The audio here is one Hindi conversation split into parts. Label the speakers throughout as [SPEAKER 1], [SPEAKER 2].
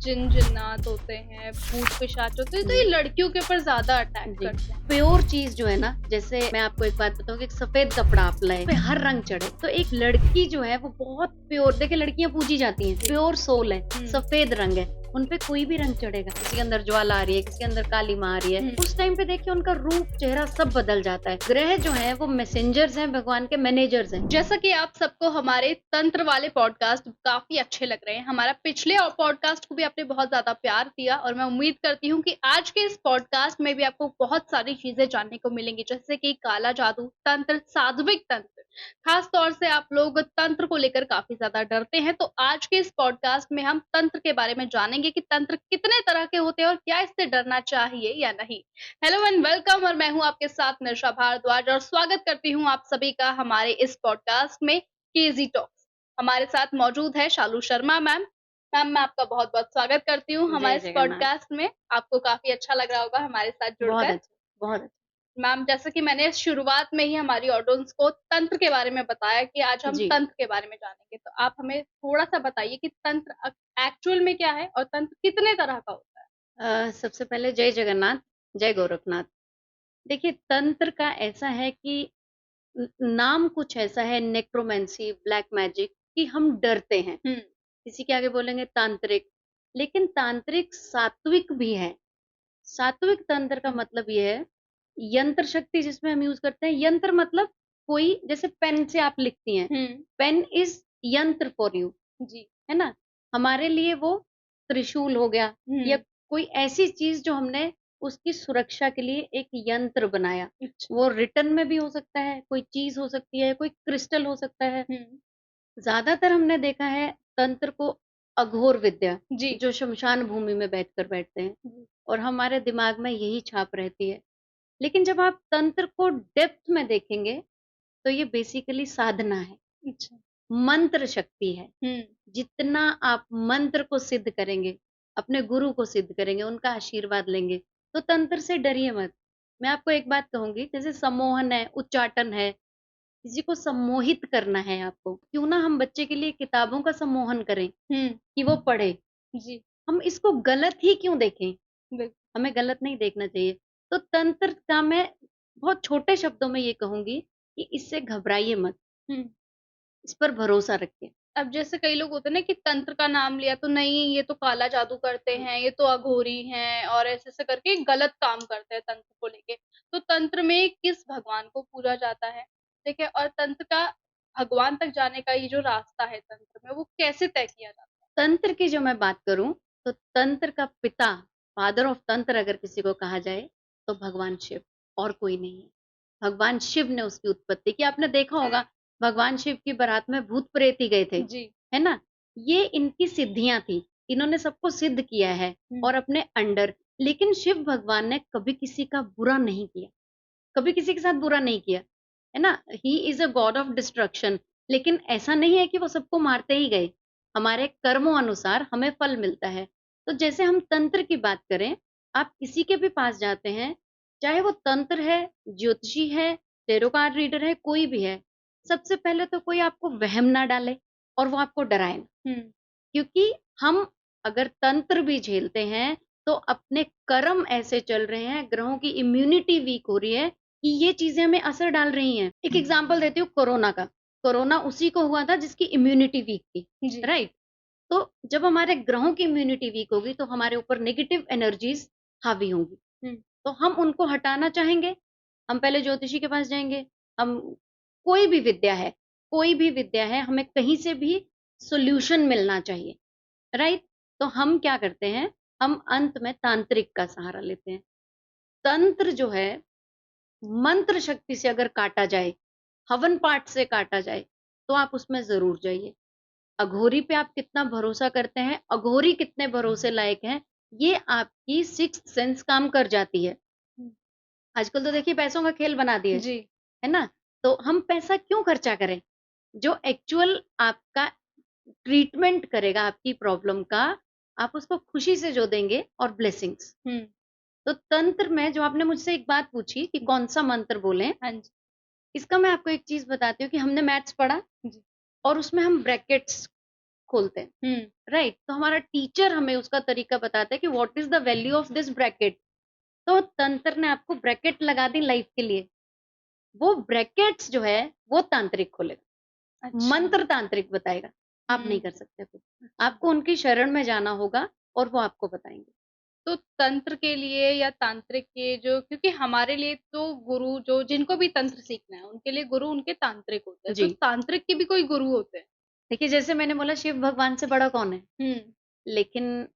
[SPEAKER 1] जिन जिन्नात होते हैं, भूत पिशाच होते हैं, तो ये लड़कियों के ऊपर ज़्यादा अटैक
[SPEAKER 2] जी।
[SPEAKER 1] करते हैं।
[SPEAKER 2] प्योर चीज़ जो है ना, जैसे मैं आपको एक बात बताऊँ कि एक सफ़ेद कपड़ा आप लाए, उसपे हर रंग चढ़े, तो एक लड़की जो है वो बहुत प्योर, देखिए लड़कियाँ पूजी जाती हैं,
[SPEAKER 1] जी।
[SPEAKER 2] प्योर सोल है,
[SPEAKER 1] हुँ।
[SPEAKER 2] सफ़ेद रंग है, उन पे कोई भी रंग चढ़ेगा, किसी के अंदर ज्वाला आ रही है, किसी के अंदर काली माँ आ रही है, उस टाइम पे देखिए उनका रूप, चेहरा सब बदल जाता है। ग्रह जो हैं वो मैसेंजर्स हैं, भगवान के मैनेजर्स हैं।
[SPEAKER 1] जैसा कि आप सबको हमारे तंत्र वाले पॉडकास्ट काफ़ी अच्छे लग रहे हैं। हमारा पिछले पॉडकास्ट को भी आपने बहुत ज़्यादा प्यार दिया और मैं उम्मीद करती हूँ कि आज के इस पॉडकास्ट में भी आपको बहुत सारी चीज़ें जानने को मिलेंगी, जैसे कि काला जादू, तंत्र, सात्विक तंत्र। ख़ास तौर से आप लोग तंत्र को लेकर काफ़ी ज़्यादा डरते हैं, तो आज के इस पॉडकास्ट में हम तंत्र के बारे में जानेंगे कि तंत्र कितने तरह के होते हैं और क्या इससे डरना चाहिए या नहीं। हेलो एंड वेलकम और मैं हूँ आपके साथ निशा भारद्वाज और स्वागत करती हूँ आप सभी का हमारे इस पॉडकास्ट में केजी टॉक्स। हमारे साथ मौजूद है शालू शर्मा मैम। मैम मैं आपका बहुत-बहुत स्वागत करती हूँ हमारे
[SPEAKER 2] जय
[SPEAKER 1] इस
[SPEAKER 2] जगन्नाथ।
[SPEAKER 1] पॉडकास्ट में। आपको काफ़ी अच्छा लग रहा होगा हमारे साथ
[SPEAKER 2] बहुत
[SPEAKER 1] जुड़कर।
[SPEAKER 2] अच्छा, बहुत अच्छा।
[SPEAKER 1] मैम जैसे कि मैंने शुरुआत में ही हमारी ऑडियंस को तंत्र के बारे में बताया कि आज हम
[SPEAKER 2] जी।
[SPEAKER 1] तंत्र के बारे में जानेंगे। तो आप हमें थोड़ा-सा बताइए कि तंत्र एक्चुअल में क्या है और तंत्र कितने तरह का होता है?
[SPEAKER 2] सबसे पहले जय जगन्नाथ, जय गोरखनाथ। देखिए तंत्र का ऐसा है कि नाम कुछ ऐसा है, नेक्रोमेंसी, ब्लैक मैजिक, कि हम डरते हैं।
[SPEAKER 1] हुँ।
[SPEAKER 2] किसी के आगे बोलेंगे तांत्रिक, लेकिन तांत्रिक सात्विक भी है। सात्विक तंत्र का मतलब ये है, यंत्र शक्ति जिसमें हम यूज़ करते हैं, यंत्र मतलब कोई, जैसे पेन से आप लिखती हैं,
[SPEAKER 1] हुँ।
[SPEAKER 2] पेन इज़ यंत्र फॉर यू,
[SPEAKER 1] जी।
[SPEAKER 2] है ना? हमारे लिए वो त्रिशूल हो गया या
[SPEAKER 1] हुँ।
[SPEAKER 2] कोई ऐसी चीज़ जो हमने उसकी सुरक्षा के लिए एक यंत्र बनाया।
[SPEAKER 1] अच्छा।
[SPEAKER 2] वो रिटन में भी हो सकता है, कोई चीज़ हो सकती है, कोई क्रिस्टल हो सकता है।
[SPEAKER 1] हुँ।
[SPEAKER 2] ज़्यादातर हमने देखा है तंत्र को अघोर विद्या,
[SPEAKER 1] जी।
[SPEAKER 2] जो श्मशान भूमि में बैठकर बैठते हैं,
[SPEAKER 1] जी।
[SPEAKER 2] और हमारे दिमाग में यही छाप रहती है। लेकिन जब आप तंत्र को डेप्थ में देखेंगे, तो ये बेसिकली साधना है,
[SPEAKER 1] अच्छा।
[SPEAKER 2] मंत्र शक्ति है।
[SPEAKER 1] हुँ।
[SPEAKER 2] जितना आप मंत्र को सिद्ध करेंगे, अपने गुरु को सिद्ध करेंगे, उनका आशीर्वाद लेंगे, तो तंत्र से डरिए मत। मैं आपको एक बात कहूँगी, जैसे सम्मोहन है, उच्चाटन है, किसी को सम्मोहित करना है आपको, क्यों ना हम बच्चे के लिए किताबों का सम्मोहन करें
[SPEAKER 1] हुँ।
[SPEAKER 2] कि वो पढ़े।
[SPEAKER 1] जी।
[SPEAKER 2] हम इसको गलत ही क्यों देखें?
[SPEAKER 1] बिल
[SPEAKER 2] हमें गलत नहीं देखना चाहिए। तो तंत्र का मैं बहुत छोटे शब्दों में ये कहूँगी कि इससे घबराइए मत,
[SPEAKER 1] हुँ।
[SPEAKER 2] इस पर भरोसा रखिए।
[SPEAKER 1] अब जैसे कई लोग होते हैं ना कि तंत्र का नाम लिया तो नहीं ये तो काला जादू करते हैं, ये तो अघोरी हैं और ऐसे-ऐसे करके गलत काम करते हैं तंत्र को लेके। तो तंत्र में किस भगवान को पूजा जाता है? देखिए और तंत्र का भगवान तक जाने का ये जो रास्ता है तंत्र में वो कैसे तय किया जाता है?
[SPEAKER 2] तंत्र की जो मैं बात करूँ, तो तंत्र का पिता, फादर ऑफ तंत्र अगर किसी को कहा जाए, तो भगवान शिव, और कोई नहीं है। भगवान शिव ने उसकी उत्पत्ति की। आपने देखा होगा, भगवान शिव की बारात में भूत-प्रेत ही गए थे,
[SPEAKER 1] जी।
[SPEAKER 2] है ना? ये इनकी सिद्धियाँ थी। इन्होंने सबको सिद्ध किया है
[SPEAKER 1] हुँ।
[SPEAKER 2] और अपने अंडर, लेकिन शिव भगवान ने कभी किसी का बुरा नहीं किया, कभी किसी के साथ बुरा नहीं किया, है ना? He is a God of destruction, लेकिन ऐसा नहीं है कि वो सबको मारते ही गए। हमारे कर्मों अनुसार हमें फल मिलता है। तो जैसे हम तंत्र की बात करें, आप किसी के भी पास जाते हैं, चाहे वो तंत्र है, ज्योतिषी है, टैरो कार्ड रीडर है, कोई भी है, सबसे पहले तो कोई आपको वहम ना डाले और वो आपको डराए ना।
[SPEAKER 1] हुँ।
[SPEAKER 2] क्योंकि हम अगर तंत्र भी झेलते हैं, तो अपने कर्म ऐसे चल रहे हैं, ग्रहों की इम्यूनिटी वीक हो रही है कि ये चीज़ें हमें असर डाल रही हैं। एक एग्ज़ाम्पल देती हूँ कोरोना का। कोरोना उसी को हुआ था जिसकी इम्यूनिटी वीक थी,
[SPEAKER 1] जी।
[SPEAKER 2] राइट? तो जब हमारे ग्रहों की इम्यूनिटी वीक होगी, तो हमारे ऊपर नेगेटिव एनर्जीज़ हावी होंगी।
[SPEAKER 1] हुँ।
[SPEAKER 2] तो हम उनको हटाना चाहेंगे, हम पहले ज्योतिषी के पास जाएँगे, हम कोई भी विद्या है, कोई भी विद्या है, हमें कहीं से भी सॉल्यूशन मिलना चाहिए, राइट? तो हम क्या करते हैं, हम अंत में तांत्रिक का सहारा लेते हैं। तंत्र जो है, मंत्र शक्ति से अगर काटा जाए, हवन पाठ से काटा जाए, तो आप उसमें ज़रूर जाइए। अघोरी पे आप कितना भरोसा करते हैं, अघोरी कितने भरोसे लायक हैं, ये आपकी सिक्स्थ सेंस काम कर जाती है।
[SPEAKER 1] हुँ।
[SPEAKER 2] आजकल तो देखिए पैसों का खेल बना दिए,
[SPEAKER 1] जी।
[SPEAKER 2] है ना? तो हम पैसा क्यों खर्चा करें? जो एक्चुअल आपका ट्रीटमेंट करेगा आपकी प्रॉब्लम का, आप उसको खुशी से जो देंगे, और ब्लेसिंग्स।
[SPEAKER 1] हुँ।
[SPEAKER 2] तो तंत्र में जो आपने मुझसे एक बात पूछी कि कौन-सा मंत्र बोलें,
[SPEAKER 1] हाँ जी।
[SPEAKER 2] इसका मैं आपको एक चीज़ बताती हूँ कि हमने मैथ्स पढ़ा
[SPEAKER 1] जी।
[SPEAKER 2] और उसमें हम ब्रैकेट्स खोलते हैं, राइट? तो हमारा टीचर हमें उसका तरीका बताता है कि what is the value of this bracket. तो तंत्र ने आपको ब्रैकेट लगा दी लाइफ के लिए, वो ब्रैकेट्स जो है वो तांत्रिक खोलेगा,
[SPEAKER 1] अच्छा।
[SPEAKER 2] मंत्र तांत्रिक बताएगा, आप नहीं कर सकते खुद।
[SPEAKER 1] अच्छा।
[SPEAKER 2] आपको उनकी शरण में जाना होगा और वो आपको बताएंगे।
[SPEAKER 1] तो तंत्र के लिए या तांत्रिक के जो, क्योंकि हमारे लिए तो गुरु जो जिनको भी तंत्र सीखना है उनके लिए गुरु उनके तांत्रिक होते हैं, तो
[SPEAKER 2] जी,
[SPEAKER 1] तांत्रिक के भी कोई गुरु होते हैं?
[SPEAKER 2] देखिए जैसे मैंने बोला शिव भगवान से बड़ा कौन है,
[SPEAKER 1] हुँ,
[SPEAKER 2] लेकिन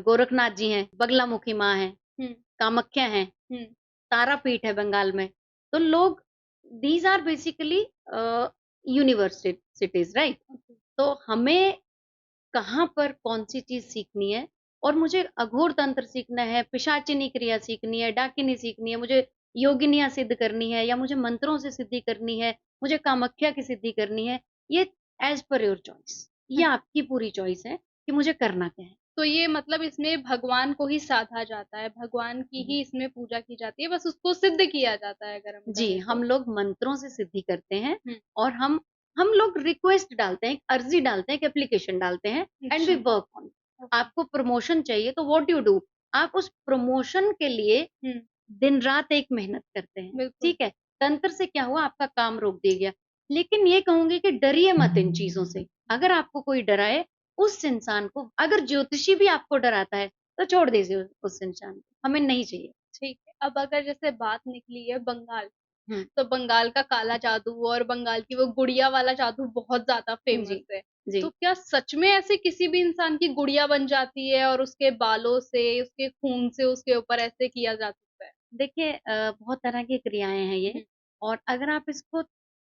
[SPEAKER 2] गोरखनाथ जी हैं, बगलामुखी माँ हैं,
[SPEAKER 1] हुँ,
[SPEAKER 2] कामाख्या हैं,
[SPEAKER 1] हुँ,
[SPEAKER 2] तारापीठ है बंगाल में। तो लोग these are basically universities, right?
[SPEAKER 1] Okay,
[SPEAKER 2] तो हमें कहाँ पर कौन-सी चीज़ सीखनी है, और मुझे अघोर तंत्र सीखना है, पिशाचिनी क्रिया सीखनी है, डाकिनी सीखनी है, मुझे योगिनियाँ सिद्ध करनी है, या मुझे मंत्रों से सिद्धि करनी है, मुझे कामाख्या की सिद्धि करनी है, ये एज़ पर योर चॉइस, ये
[SPEAKER 1] अच्छा।
[SPEAKER 2] आपकी पूरी चॉइस है कि मुझे करना क्या है।
[SPEAKER 1] तो ये मतलब इसमें भगवान को ही साधा जाता है, भगवान की
[SPEAKER 2] हुँ।
[SPEAKER 1] ही इसमें पूजा की जाती है, बस उसको सिद्ध किया जाता है अगर हम
[SPEAKER 2] जी,
[SPEAKER 1] कहें
[SPEAKER 2] हम
[SPEAKER 1] तो।
[SPEAKER 2] लोग मंत्रों से सिद्धि करते हैं,
[SPEAKER 1] हुँ,
[SPEAKER 2] और हम लोग रिक्वेस्ट डालते हैं, एक अर्ज़ी डालते हैं, एक एप्लीकेशन डालते हैं, एंड वी
[SPEAKER 1] अच्छा,
[SPEAKER 2] वर्क ऑन इट।
[SPEAKER 1] ओके,
[SPEAKER 2] आपको प्रमोशन चाहिए तो व्हाट यू डू, आप उस प्रमोशन के लिए
[SPEAKER 1] हुँ,
[SPEAKER 2] दिन-रात एक मेहनत करते हैं,
[SPEAKER 1] बिल्कुल,
[SPEAKER 2] ठीक है? तंत्र से क्या हुआ, आपका काम रोक दिया गया। लेकिन ये कहूँगी कि डरिए मत इन चीज़ों से। अगर आपको कोई डराए, उस इंसान को, अगर ज्योतिषी भी आपको डराता है, तो छोड़ दीजिए उस इंसान को, हमें नहीं चाहिए।
[SPEAKER 1] ठीक है। अब अगर जैसे बात निकली है बंगाल,
[SPEAKER 2] हुँ,
[SPEAKER 1] तो बंगाल का काला जादू और बंगाल की वो गुड़िया वाला जादू बहुत ज़्यादा
[SPEAKER 2] जी,
[SPEAKER 1] फ़ेमस है।
[SPEAKER 2] जी।
[SPEAKER 1] तो क्या सच में ऐसे किसी भी इंसान की गुड़िया बन जाती है और उसके बालों से, उसके खून से उसके ऊपर ऐसे किया जा सकता है?
[SPEAKER 2] देखिए बहुत तरह की क्रियाएँ हैं ये,
[SPEAKER 1] हुँ,
[SPEAKER 2] और अगर आप इसको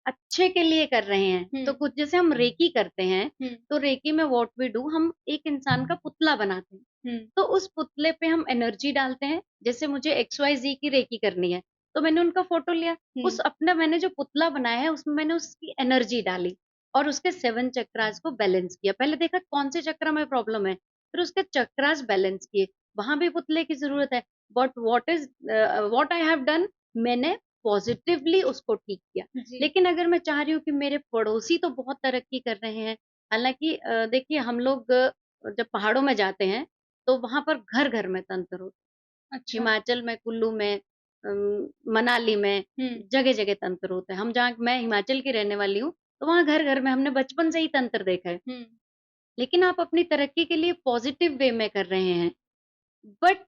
[SPEAKER 2] अच्छे के लिए कर रहे हैं, तो
[SPEAKER 1] हुँ,
[SPEAKER 2] कुछ जैसे हम रेकी करते हैं,
[SPEAKER 1] हुँ,
[SPEAKER 2] तो रेकी में व्हाट वी डू, हम एक इंसान का पुतला बनाते हैं।
[SPEAKER 1] हुँ,
[SPEAKER 2] तो उस पुतले पे हम एनर्जी डालते हैं, जैसे मुझे XYZ की रेकी करनी है, तो मैंने उनका फ़ोटो लिया,
[SPEAKER 1] हुँ,
[SPEAKER 2] उस अपना मैंने जो पुतला बनाया है उसमें मैंने उसकी एनर्जी डाली, और उसके 7 चक्रास को बैलेंस किया। पहले देखा कौन से चक्र में प्रॉब्लम है, फिर उसके चक्रास बैलेंस किए, वहाँ भी पुतले की ज़रूरत है, but what I have done, मैंने पॉज़िटिवली उसको ठीक किया।
[SPEAKER 1] जी,
[SPEAKER 2] लेकिन अगर मैं चाह रही हूँ कि मेरे पड़ोसी तो बहुत तरक्की कर रहे हैं, हालाँकि देखिए हम लोग जब पहाड़ों में जाते हैं, तो वहाँ पर घर-घर में तंत्र होते हैं।
[SPEAKER 1] अच्छा,
[SPEAKER 2] हिमाचल में, कुल्लू में, मनाली में,
[SPEAKER 1] हुँ,
[SPEAKER 2] जगह-जगह तंत्र होते हैं। हम जहाँ मैं हिमाचल की रहने वाली हूँ, तो वहाँ घर-घर में हमने बचपन से ही तंत्र देखा है।
[SPEAKER 1] हुँ,
[SPEAKER 2] लेकिन आप अपनी तरक्की के लिए पॉज़िटिव वे में कर रहे हैं, बट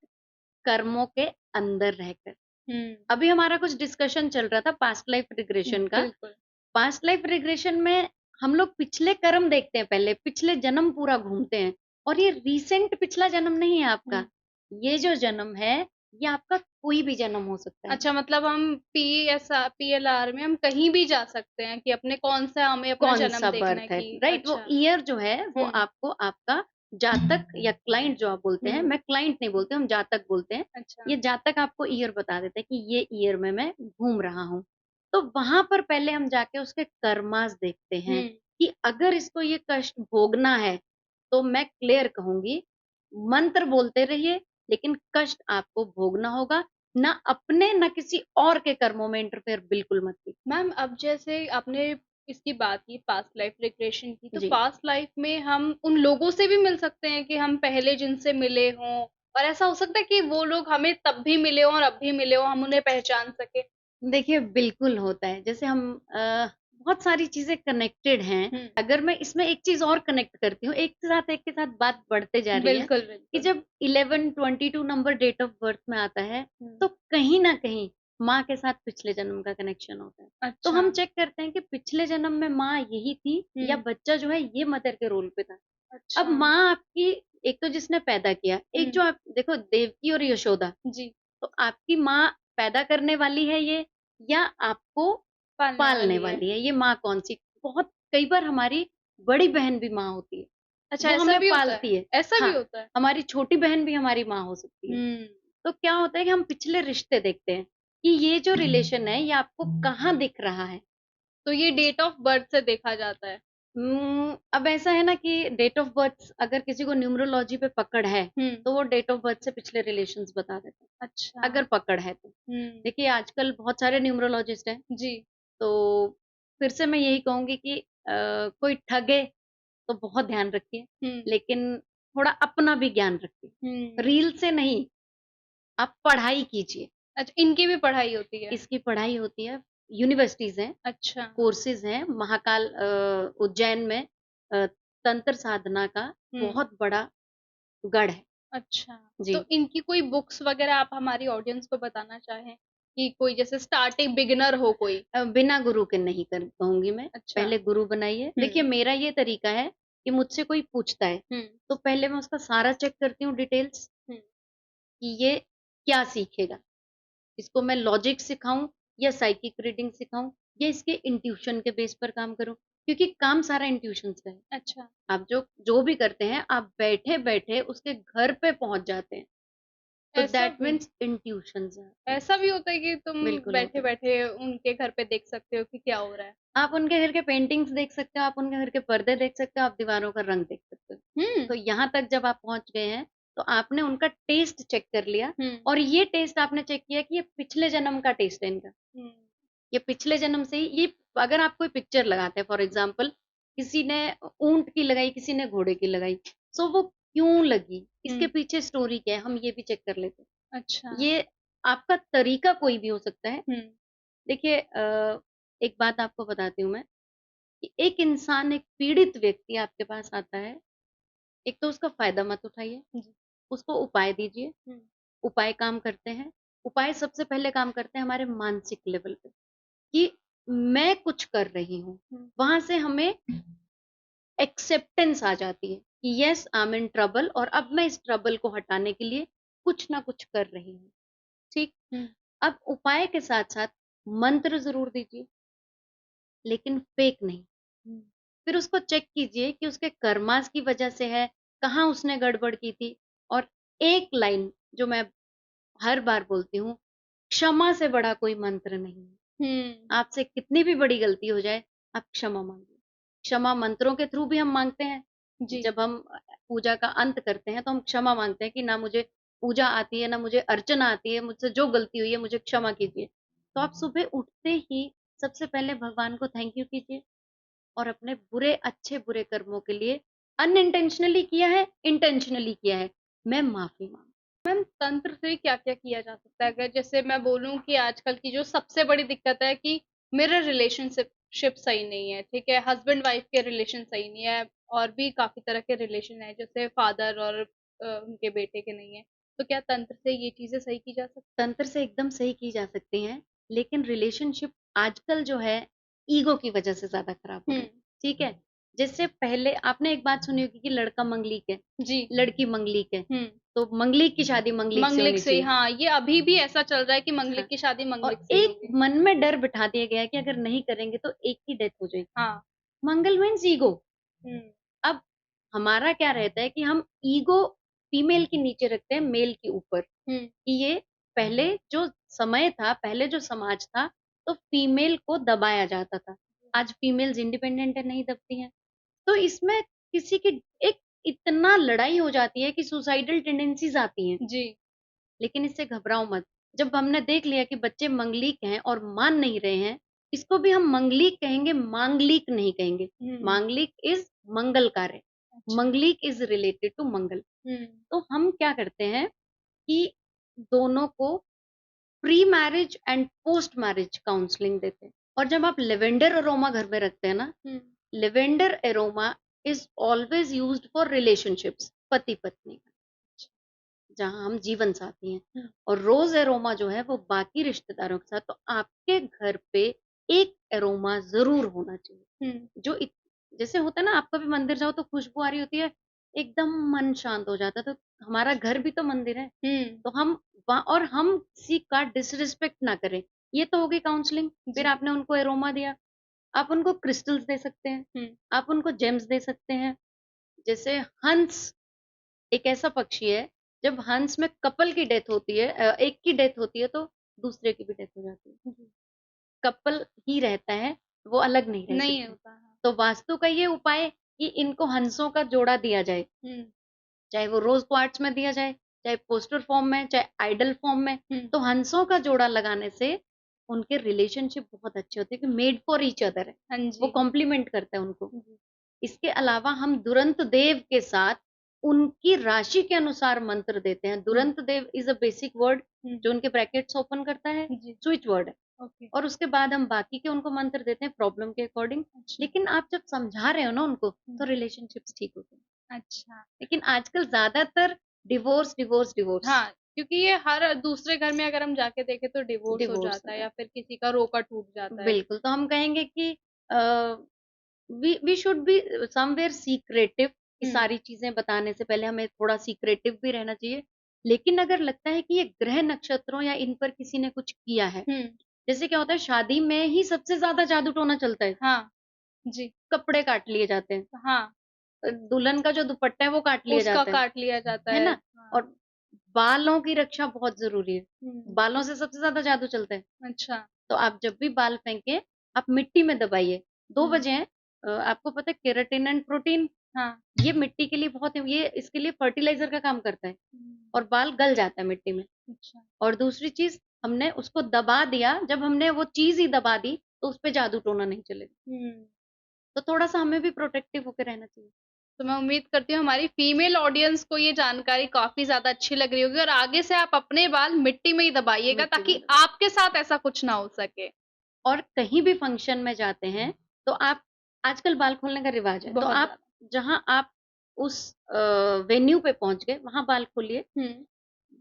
[SPEAKER 2] कर्मों के अंदर रहकर।
[SPEAKER 1] हुँ,
[SPEAKER 2] अभी हमारा कुछ डिस्कशन चल रहा था पास्ट लाइफ रिग्रेशन का।
[SPEAKER 1] बिल्कुल,
[SPEAKER 2] पास्ट लाइफ रिग्रेशन में हम लोग पिछले कर्म देखते हैं पहले, पिछले जन्म पूरा घूमते हैं, और ये रीसेंट पिछला जन्म नहीं है
[SPEAKER 1] हुँ।
[SPEAKER 2] आपका। ये जो जन्म है, ये आपका कोई भी जन्म हो सकता है।
[SPEAKER 1] अच्छा, मतलब हम पीएलआर में हम कहीं भी जा सकते हैं कि अपने कौन-सा हमें अपना जन्म
[SPEAKER 2] कौन-सा
[SPEAKER 1] देखना है
[SPEAKER 2] बर्थ है,
[SPEAKER 1] कि
[SPEAKER 2] राइट? वो
[SPEAKER 1] अच्छा,
[SPEAKER 2] ईयर जो है वो
[SPEAKER 1] हुँ,
[SPEAKER 2] आपको आपका जातक या क्लाइंट जो आप बोलते हैं,
[SPEAKER 1] हुँ,
[SPEAKER 2] मैं क्लाइंट नहीं बोलती हूँ, हम जातक बोलते हैं।
[SPEAKER 1] अच्छा,
[SPEAKER 2] ये जातक आपको ईयर बता देते हैं कि ये ईयर में मैं घूम रहा हूँ। तो वहाँ पर पहले हम जाके उसके कर्मास देखते हैं
[SPEAKER 1] हुँ,
[SPEAKER 2] कि अगर इसको ये कष्ट भोगना है, तो मैं क्लियर कहूँगी, मंत्र बोलते रहिए, लेकिन कष्ट आपको भोगना होगा, ना अपने ना किसी और के कर्मों में इंटरफेयर बिल्कुल मत कीजिए।
[SPEAKER 1] मैम अब जैसे आपने इसकी बात की पास्ट लाइफ रिग्रेशन की, तो
[SPEAKER 2] जी।
[SPEAKER 1] पास्ट लाइफ में हम उन लोगों से भी मिल सकते हैं कि हम पहले जिनसे मिले हों और ऐसा हो सकता है कि वो लोग हमें तब भी मिले हों और अब भी मिले हों, हम उन्हें पहचान सकें?
[SPEAKER 2] देखिए, बिल्कुल होता है। जैसे हम बहुत सारी चीज़ें कनेक्टेड हैं।
[SPEAKER 1] हुँ,
[SPEAKER 2] अगर मैं इसमें एक चीज़ और कनेक्ट करती हूँ, एक के साथ बात बढ़ते जा रही है,
[SPEAKER 1] बिल्कुल,
[SPEAKER 2] कि
[SPEAKER 1] बिल्कुल।
[SPEAKER 2] जब 11-22 नंबर डेट ऑफ बर्थ में आता है,
[SPEAKER 1] हुँ,
[SPEAKER 2] तो कहीं न कहीं माँ के साथ पिछले जन्म का कनेक्शन होता है। तो
[SPEAKER 1] अच्छा,
[SPEAKER 2] हम चेक करते हैं कि पिछले जन्म में माँ यही थी, या
[SPEAKER 1] हुँ,
[SPEAKER 2] बच्चा जो है ये मदर के रोल पे था। अब
[SPEAKER 1] अच्छा,
[SPEAKER 2] माँ आपकी, एक तो जिसने पैदा किया, एक
[SPEAKER 1] हुँ,
[SPEAKER 2] जो आप देखो देवकी और यशोदा,
[SPEAKER 1] जी,
[SPEAKER 2] तो आपकी माँ पैदा करने वाली है ये, या आपको
[SPEAKER 1] पालने
[SPEAKER 2] पालने
[SPEAKER 1] वाली है।
[SPEAKER 2] वाली है, ये माँ कौन-सी? बहुत कई बार हमारी बड़ी बहन भी माँ होती है,
[SPEAKER 1] अच्छा,
[SPEAKER 2] वो
[SPEAKER 1] ऐसा
[SPEAKER 2] हमें
[SPEAKER 1] भी होता है?
[SPEAKER 2] पालती है।
[SPEAKER 1] ऐसा भी
[SPEAKER 2] हाँ,
[SPEAKER 1] होता है?
[SPEAKER 2] हमारी छोटी बहन भी हमारी माँ हो सकती है।
[SPEAKER 1] हुँ,
[SPEAKER 2] तो क्या होता है कि हम पिछले रिश्ते देखते हैं, कि ये जो रिलेशन है, ये आपको कहाँ दिख रहा है?
[SPEAKER 1] तो ये डेट ऑफ बर्थ से देखा जाता है।
[SPEAKER 2] अब ऐसा है ना कि डेट ऑफ बर्थ अगर किसी को न्यूमरोलॉजी पे पकड़ है,
[SPEAKER 1] हुँ,
[SPEAKER 2] तो वो डेट ऑफ बर्थ से पिछले रिलेशंस बता देता है,
[SPEAKER 1] अच्छा,
[SPEAKER 2] अगर पकड़ है तो।
[SPEAKER 1] हुँ,
[SPEAKER 2] देखिए आजकल बहुत सारे न्यूमरोलॉजिस्ट हैं,
[SPEAKER 1] जी,
[SPEAKER 2] तो फिर से मैं यही कहूँगी कि कोई ठगे तो बहुत ध्यान रखिए,
[SPEAKER 1] हुँ,
[SPEAKER 2] लेकिन थोड़ा अपना भी ज्ञान रखिए।
[SPEAKER 1] हुँ।
[SPEAKER 2] रील से नहीं, आप पढ़ाई कीजिए।
[SPEAKER 1] अच्छा, इनकी भी पढ़ाई होती है?
[SPEAKER 2] इसकी पढ़ाई होती है, यूनिवर्सिटीज़ हैं,
[SPEAKER 1] अच्छा।
[SPEAKER 2] कोर्सेज़ हैं, महाकाल उज्जैन में तंत्र साधना का
[SPEAKER 1] हुँ,
[SPEAKER 2] बहुत बड़ा गढ़ है।
[SPEAKER 1] अच्छा।
[SPEAKER 2] जी।
[SPEAKER 1] तो इनकी कोई बुक्स वग़ैरह आप हमारी ऑडियंस को बताना चाहें? कि कोई जैसे स्टार्टिंग बिगिनर हो कोई?
[SPEAKER 2] बिना गुरु के नहीं कर कहूँगी मैं,
[SPEAKER 1] अच्छा।
[SPEAKER 2] पहले गुरु बनाइए।
[SPEAKER 1] हुँ,
[SPEAKER 2] देखिए मेरा ये तरीका है कि मुझसे कोई पूछता है,
[SPEAKER 1] हुँ,
[SPEAKER 2] तो पहले मैं उसका सारा चेक करती हूँ डिटेल्स
[SPEAKER 1] हुँ।
[SPEAKER 2] कि ये क्या सीखेगा? इसको मैं लॉजिक सिखाऊँ या साइकिक रीडिंग सिखाऊँ या इसके इंट्यूशन के बेस पर काम करूँ? क्योंकि काम सारा इंट्यूशंस का है।
[SPEAKER 1] अच्छा।
[SPEAKER 2] आप जो जो भी करते हैं, आप बैठे-बैठे उसके घर पे पहुँच जाते हैं। तो
[SPEAKER 1] ऐसा
[SPEAKER 2] दैट
[SPEAKER 1] भी
[SPEAKER 2] मीन्स इंट्यूशंस हैं आपके।
[SPEAKER 1] ऐसा भी होता है कि तुम
[SPEAKER 2] बिल्कुल होता है।
[SPEAKER 1] बैठे-बैठे उनके घर पे देख सकते हो कि क्या हो रहा है?
[SPEAKER 2] आप उनके घर के पेंटिंग्स देख सकते हो, आप उनके घर के पर्दे देख सकते हो, आप दीवारों का रंग देख सकते हो।
[SPEAKER 1] हुँ,
[SPEAKER 2] तो यहाँ तक जब आप पहुँच गए हैं, तो आपने उनका टेस्ट चेक कर लिया
[SPEAKER 1] हुँ,
[SPEAKER 2] और ये टेस्ट आपने चेक किया कि ये पिछले जन्म का टेस्ट है इनका।
[SPEAKER 1] हुँ,
[SPEAKER 2] ये पिछले जन्म से ही ये अगर आप कोई पिक्चर लगाते हैं फॉर एग्ज़ाम्पल किसी ने ऊँट की लगाई, किसी ने घोड़े की लगाई, सो वो क्यों लगी? इसके
[SPEAKER 1] हुँ।
[SPEAKER 2] पीछे स्टोरी क्या है? हम ये भी चेक कर लेते हैं।
[SPEAKER 1] अच्छा।
[SPEAKER 2] ये आपका तरीका कोई भी हो सकता है।
[SPEAKER 1] हुँ,
[SPEAKER 2] देखिए एक बात आपको बताती हूँ मैं कि एक इंसान, एक पीड़ित व्यक्ति आपके पास आता है, एक तो उसका फ़ायदा मत उठाइए,
[SPEAKER 1] जी।
[SPEAKER 2] उसको उपाय दीजिए,
[SPEAKER 1] हुँ,
[SPEAKER 2] उपाय काम करते हैं। उपाय सबसे पहले काम करते हैं हमारे मानसिक लेवल पे कि मैं कुछ कर रही हूँ।
[SPEAKER 1] हुँ,
[SPEAKER 2] वहाँ से हमें एक्सेप्टेंस आ जाती है कि yes I am in trouble और अब मैं इस ट्रबल को हटाने के लिए कुछ ना कुछ कर रही हूँ। ठीक?
[SPEAKER 1] हुँ,
[SPEAKER 2] अब उपाय के साथ-साथ मंत्र ज़रूर दीजिए, लेकिन फ़ेक नहीं।
[SPEAKER 1] हुँ,
[SPEAKER 2] फिर उसको चेक कीजिए कि उसके कर्मास की वजह से है, कहाँ उसने गड़बड़ की थी और एक लाइन जो मैं हर बार बोलती हूँ, क्षमा से बड़ा कोई मंत्र नहीं है।
[SPEAKER 1] हुँ,
[SPEAKER 2] आपसे कितनी भी बड़ी गलती हो जाए, आप क्षमा माँगिए। क्षमा मंत्रों के थ्रू भी हम माँगते हैं।
[SPEAKER 1] जी।
[SPEAKER 2] जब हम पूजा का अंत करते हैं, तो हम क्षमा माँगते हैं कि ना मुझे पूजा आती है, ना मुझे अर्चना आती है, मुझसे जो गलती हुई है, मुझे क्षमा कीजिए। तो आप सुबह उठते ही सबसे पहले भगवान को थैंक यू कीजिए और अपने बुरे अच्छे-बुरे कर्मों के लिए अनइंटेंशनली किया है, इंटेंशनली किया है, मैं माफ़ी माँगती
[SPEAKER 1] मैम तंत्र से क्या-क्या किया जा सकता है? अगर जैसे मैं बोलूँ कि आजकल की जो सबसे बड़ी दिक्कत है कि मेरा रिलेशनशिप शिप सही नहीं है, ठीक है? हस्बैंड वाइफ के रिलेशन सही नहीं है और भी काफ़ी तरह के रिलेशन हैं, जैसे फादर और उनके बेटे के नहीं है। तो क्या तंत्र से ये चीज़ें सही की जा सकती
[SPEAKER 2] तंत्र से एकदम सही की जा सकती हैं, लेकिन रिलेशनशिप आजकल जो है, ईगो की वजह से ज़्यादा खराब हो
[SPEAKER 1] हुँ,
[SPEAKER 2] रहे हैं, ठीक है? जैसे पहले आपने एक बात सुनी होगी कि लड़का मंगलीक है,
[SPEAKER 1] जी।
[SPEAKER 2] लड़की मंगलीक है,
[SPEAKER 1] हुँ,
[SPEAKER 2] तो मंगलीक की शादी मंगलीक से
[SPEAKER 1] मंगलिक
[SPEAKER 2] होनी
[SPEAKER 1] से
[SPEAKER 2] चाहिए।
[SPEAKER 1] हाँ, ये अभी भी ऐसा चल रहा है कि
[SPEAKER 2] हाँ,
[SPEAKER 1] मंगलिक की शादी
[SPEAKER 2] और
[SPEAKER 1] मंगलिक से ही
[SPEAKER 2] एक
[SPEAKER 1] होगी।
[SPEAKER 2] मन में डर बिठा दिया गया है कि अगर नहीं करेंगे तो एक की डेथ हो जाएगी।
[SPEAKER 1] हाँ,
[SPEAKER 2] मंगल मीन्स ईगो।
[SPEAKER 1] हुँ,
[SPEAKER 2] अब हमारा क्या रहता है कि हम ईगो फीमेल के नीचे रखते हैं मेल के ऊपर।
[SPEAKER 1] हुँ,
[SPEAKER 2] कि ये पहले जो समय था, पहले जो समाज था, तो फीमेल को दबाया जाता था। आज फीमेल्स इंडिपेंडेंट है, नहीं दबती हैं। तो इसमें किसी की एक इतना लड़ाई हो जाती है कि सुसाइडल टेंडेंसीज़ आती हैं।
[SPEAKER 1] जी।
[SPEAKER 2] लेकिन इससे घबराओ मत। जब हमने देख लिया कि बच्चे मंगलीक हैं और मान नहीं रहे हैं, इसको भी हम मंगलीक कहेंगे, मांगलिक नहीं कहेंगे।
[SPEAKER 1] हुँ,
[SPEAKER 2] मांगलिक इज़ मंगल कार्य,
[SPEAKER 1] अच्छा।
[SPEAKER 2] मंगलीक इज़ रिलेटेड टू मंगल।
[SPEAKER 1] हुँ,
[SPEAKER 2] तो हम क्या करते हैं कि दोनों को pre marriage and post marriage counselling देते हैं और जब आप लेवेंडर अरोमा घर में रखते हैं ना,
[SPEAKER 1] hmm,
[SPEAKER 2] lavender aroma is always used for relationships पति पत्नी का जहां हम जीवन साथी हैं
[SPEAKER 1] हुँ,
[SPEAKER 2] और रोज एरोमा जो है वो बाकी रिश्तेदारों के साथ तो आपके घर पे एक एरोमा जरूर होना चाहिए
[SPEAKER 1] हुँ,
[SPEAKER 2] जो जैसे होता है ना आप कभी मंदिर जाओ तो खुशबू आ रही होती है एकदम मन शांत हो जाता है तो हमारा घर भी तो मंदिर है
[SPEAKER 1] हुँ,
[SPEAKER 2] तो हम वहाँ और हम किसी का डिसरिस्पेक्ट ना करें। ये तो हो गई काउंसलिंग, फिर
[SPEAKER 1] जी,
[SPEAKER 2] आपने उनको एरोमा दिया, आप उनको क्रिस्टल्स दे सकते हैं,
[SPEAKER 1] हुँ,
[SPEAKER 2] आप उनको जेम्स दे सकते हैं। जैसे हंस एक ऐसा पक्षी है, जब हंस में कपल की डेथ होती है एक की डेथ होती है तो दूसरे की भी डेथ हो जाती है।
[SPEAKER 1] जी,
[SPEAKER 2] कपल ही रहता है, वो अलग नहीं रह
[SPEAKER 1] नहीं
[SPEAKER 2] सकते।
[SPEAKER 1] होता, हाँ।
[SPEAKER 2] तो वास्तु का ये उपाय है कि इनको हंसों का जोड़ा दिया जाए।
[SPEAKER 1] हुँ,
[SPEAKER 2] चाहे वो रोज़ क्वार्ट्ज में दिया जाए, चाहे पोस्टर फॉर्म में, चाहे आइडल फॉर्म में,
[SPEAKER 1] हुँ,
[SPEAKER 2] तो हंसों का जोड़ा लगाने से उनके रिलेशनशिप बहुत अच्छे होते हैं कि मेड फॉर ईच अदर है।
[SPEAKER 1] हाँ
[SPEAKER 2] वो
[SPEAKER 1] जी,
[SPEAKER 2] कॉम्प्लीमेंट करता है उनको।
[SPEAKER 1] जी।
[SPEAKER 2] इसके अलावा हम दुरंत देव के साथ उनकी राशि के अनुसार मंत्र देते हैं। दुरंत देव इज अ बेसिक वर्ड जो उनके ब्रैकेट्स ओपन करता है,
[SPEAKER 1] जी,
[SPEAKER 2] स्विच वर्ड है।
[SPEAKER 1] ओके,
[SPEAKER 2] और उसके बाद हम बाकी के उनको मंत्र देते हैं प्रॉब्लम के अकॉर्डिंग।
[SPEAKER 1] अच्छा,
[SPEAKER 2] लेकिन आप जब समझा रहे हो ना उनको, तो रिलेशनशिप्स ठीक होते हैं।
[SPEAKER 1] अच्छा।
[SPEAKER 2] लेकिन आजकल ज्यादातर डिवोर्स डिवोर्स डिवोर्स
[SPEAKER 1] हाँ, क्योंकि ये हर दूसरे घर में अगर हम जाके देखें तो डिवोर्स हो
[SPEAKER 2] डिवोर्स
[SPEAKER 1] जाता है या फिर किसी का रोका टूट जाता है।
[SPEAKER 2] बिल्कुल। तो हम कहेंगे कि we should be somewhere secretive, कि
[SPEAKER 1] हुँ,
[SPEAKER 2] सारी चीजें बताने से पहले हमें थोड़ा सीक्रेटिव भी रहना चाहिए। लेकिन अगर लगता है कि ये ग्रह नक्षत्रों या इन पर किसी ने कुछ किया है,
[SPEAKER 1] हुँ,
[SPEAKER 2] जैसे क्या होता है शादी में ही सबसे ज्यादा जादू टोना चलता है।
[SPEAKER 1] हाँ, जी,
[SPEAKER 2] कपड़े काट लिए जाते हैं,
[SPEAKER 1] हाँ,
[SPEAKER 2] दुल्हन का जो दुपट्टा है वो काट लिया
[SPEAKER 1] उसका
[SPEAKER 2] जाता
[SPEAKER 1] काट लिया जाता
[SPEAKER 2] है
[SPEAKER 1] है।
[SPEAKER 2] ना?
[SPEAKER 1] हाँ,
[SPEAKER 2] और बालों की रक्षा बहुत जरूरी है।
[SPEAKER 1] हुँ,
[SPEAKER 2] बालों से सबसे ज्यादा जादू चलता है।
[SPEAKER 1] अच्छा,
[SPEAKER 2] तो आप जब भी बाल फेंकें, आप मिट्टी में दबाइए। 2
[SPEAKER 1] हुँ,
[SPEAKER 2] वजह हैं। आपको पता है केराटिन एंड प्रोटीन,
[SPEAKER 1] हाँ,
[SPEAKER 2] ये मिट्टी के लिए बहुत ये इसके लिए फर्टिलाइज़र का काम करता है
[SPEAKER 1] हुँ,
[SPEAKER 2] और बाल गल जाता है मिट्टी में।
[SPEAKER 1] अच्छा,
[SPEAKER 2] और दूसरी चीज़, हमने उसको दबा दिया, जब हमने वो चीज़ ही दबा दी, तो उसपे जादू टोना नहीं चलेगा।
[SPEAKER 1] हुँ।
[SPEAKER 2] तो थोड़ा-सा हमें भी प्रोटेक्टिव होके रहना चाहिए।
[SPEAKER 1] तो मैं उम्मीद करती हूँ हमारी फीमेल ऑडियंस को ये जानकारी काफ़ी ज़्यादा अच्छी लग रही होगी और आगे से आप अपने बाल मिट्टी में ही दबाइएगा
[SPEAKER 2] मिट्टी में
[SPEAKER 1] ताकि
[SPEAKER 2] दबा
[SPEAKER 1] आपके साथ ऐसा कुछ ना हो सके।
[SPEAKER 2] और कहीं भी फंक्शन में जाते हैं, तो आप आजकल बाल खोलने का रिवाज है, तो
[SPEAKER 1] बहुत
[SPEAKER 2] आप
[SPEAKER 1] ज़्यादा।
[SPEAKER 2] जहाँ आप उस वेन्यू पे पहुँच गए, वहाँ बाल खोलिए।
[SPEAKER 1] हुँ,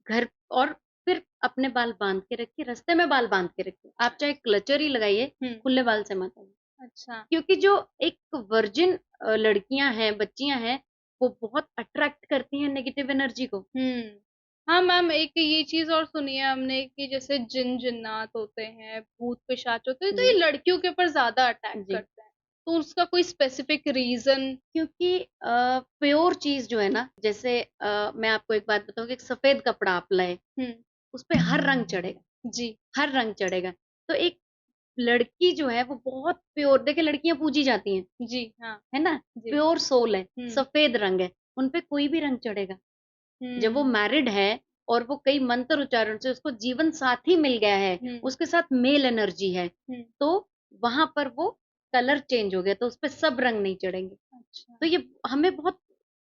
[SPEAKER 2] घर और फिर अपने बाल बांध के रखिए, रास्ते में बाल बांध के रखिए। आप चाहे क्लचर ही लगाइए,
[SPEAKER 1] हुँ,
[SPEAKER 2] खुले बाल से मत आइए।
[SPEAKER 1] अच्छा।
[SPEAKER 2] क्योंकि जो एक वर्जिन लड़कियाँ हैं, बच्चियाँ हैं, वो बहुत अट्रैक्ट करती हैं नेगेटिव एनर्जी को।
[SPEAKER 1] हुँ। हाँ, मैम एक ये चीज़ और सुनी है हमने कि जैसे जिन-जिन्नात होते हैं, भूत-पिशाच होते हैं, तो ये
[SPEAKER 2] जी,
[SPEAKER 1] लड़कियों के ऊपर ज़्यादा अटैक
[SPEAKER 2] जी।
[SPEAKER 1] करते हैं। तो उसका कोई स्पेसिफिक रीज़न?
[SPEAKER 2] क्योंकि प्योर चीज़ जो है ना, जैसे मैं आपको एक बात बताऊँ कि एक सफ़ेद कपड़ा आप लाए,
[SPEAKER 1] हुँ,
[SPEAKER 2] उसपे हर रंग चढ़ेगा,
[SPEAKER 1] जी,
[SPEAKER 2] हर रंग चढ़ेगा। तो एक लड़की जो है वो बहुत प्योर, देखिए लड़कियाँ पूजी जाती हैं,
[SPEAKER 1] जी, हाँ,
[SPEAKER 2] है ना?
[SPEAKER 1] जी।
[SPEAKER 2] प्योर सोल है,
[SPEAKER 1] हुँ,
[SPEAKER 2] सफ़ेद रंग है, उन पे कोई भी रंग चढ़ेगा। जब वो
[SPEAKER 1] हुँ,
[SPEAKER 2] मैरिड है और वो कई मंत्र उच्चारण से उसको जीवन साथी मिल गया है,
[SPEAKER 1] हुँ,
[SPEAKER 2] उसके साथ मेल एनर्जी है,
[SPEAKER 1] हुँ,
[SPEAKER 2] तो वहाँ पर वो कलर चेंज हो गया, तो उसपे सब रंग नहीं चढ़ेंगे।
[SPEAKER 1] अच्छा।
[SPEAKER 2] तो ये हमें बहुत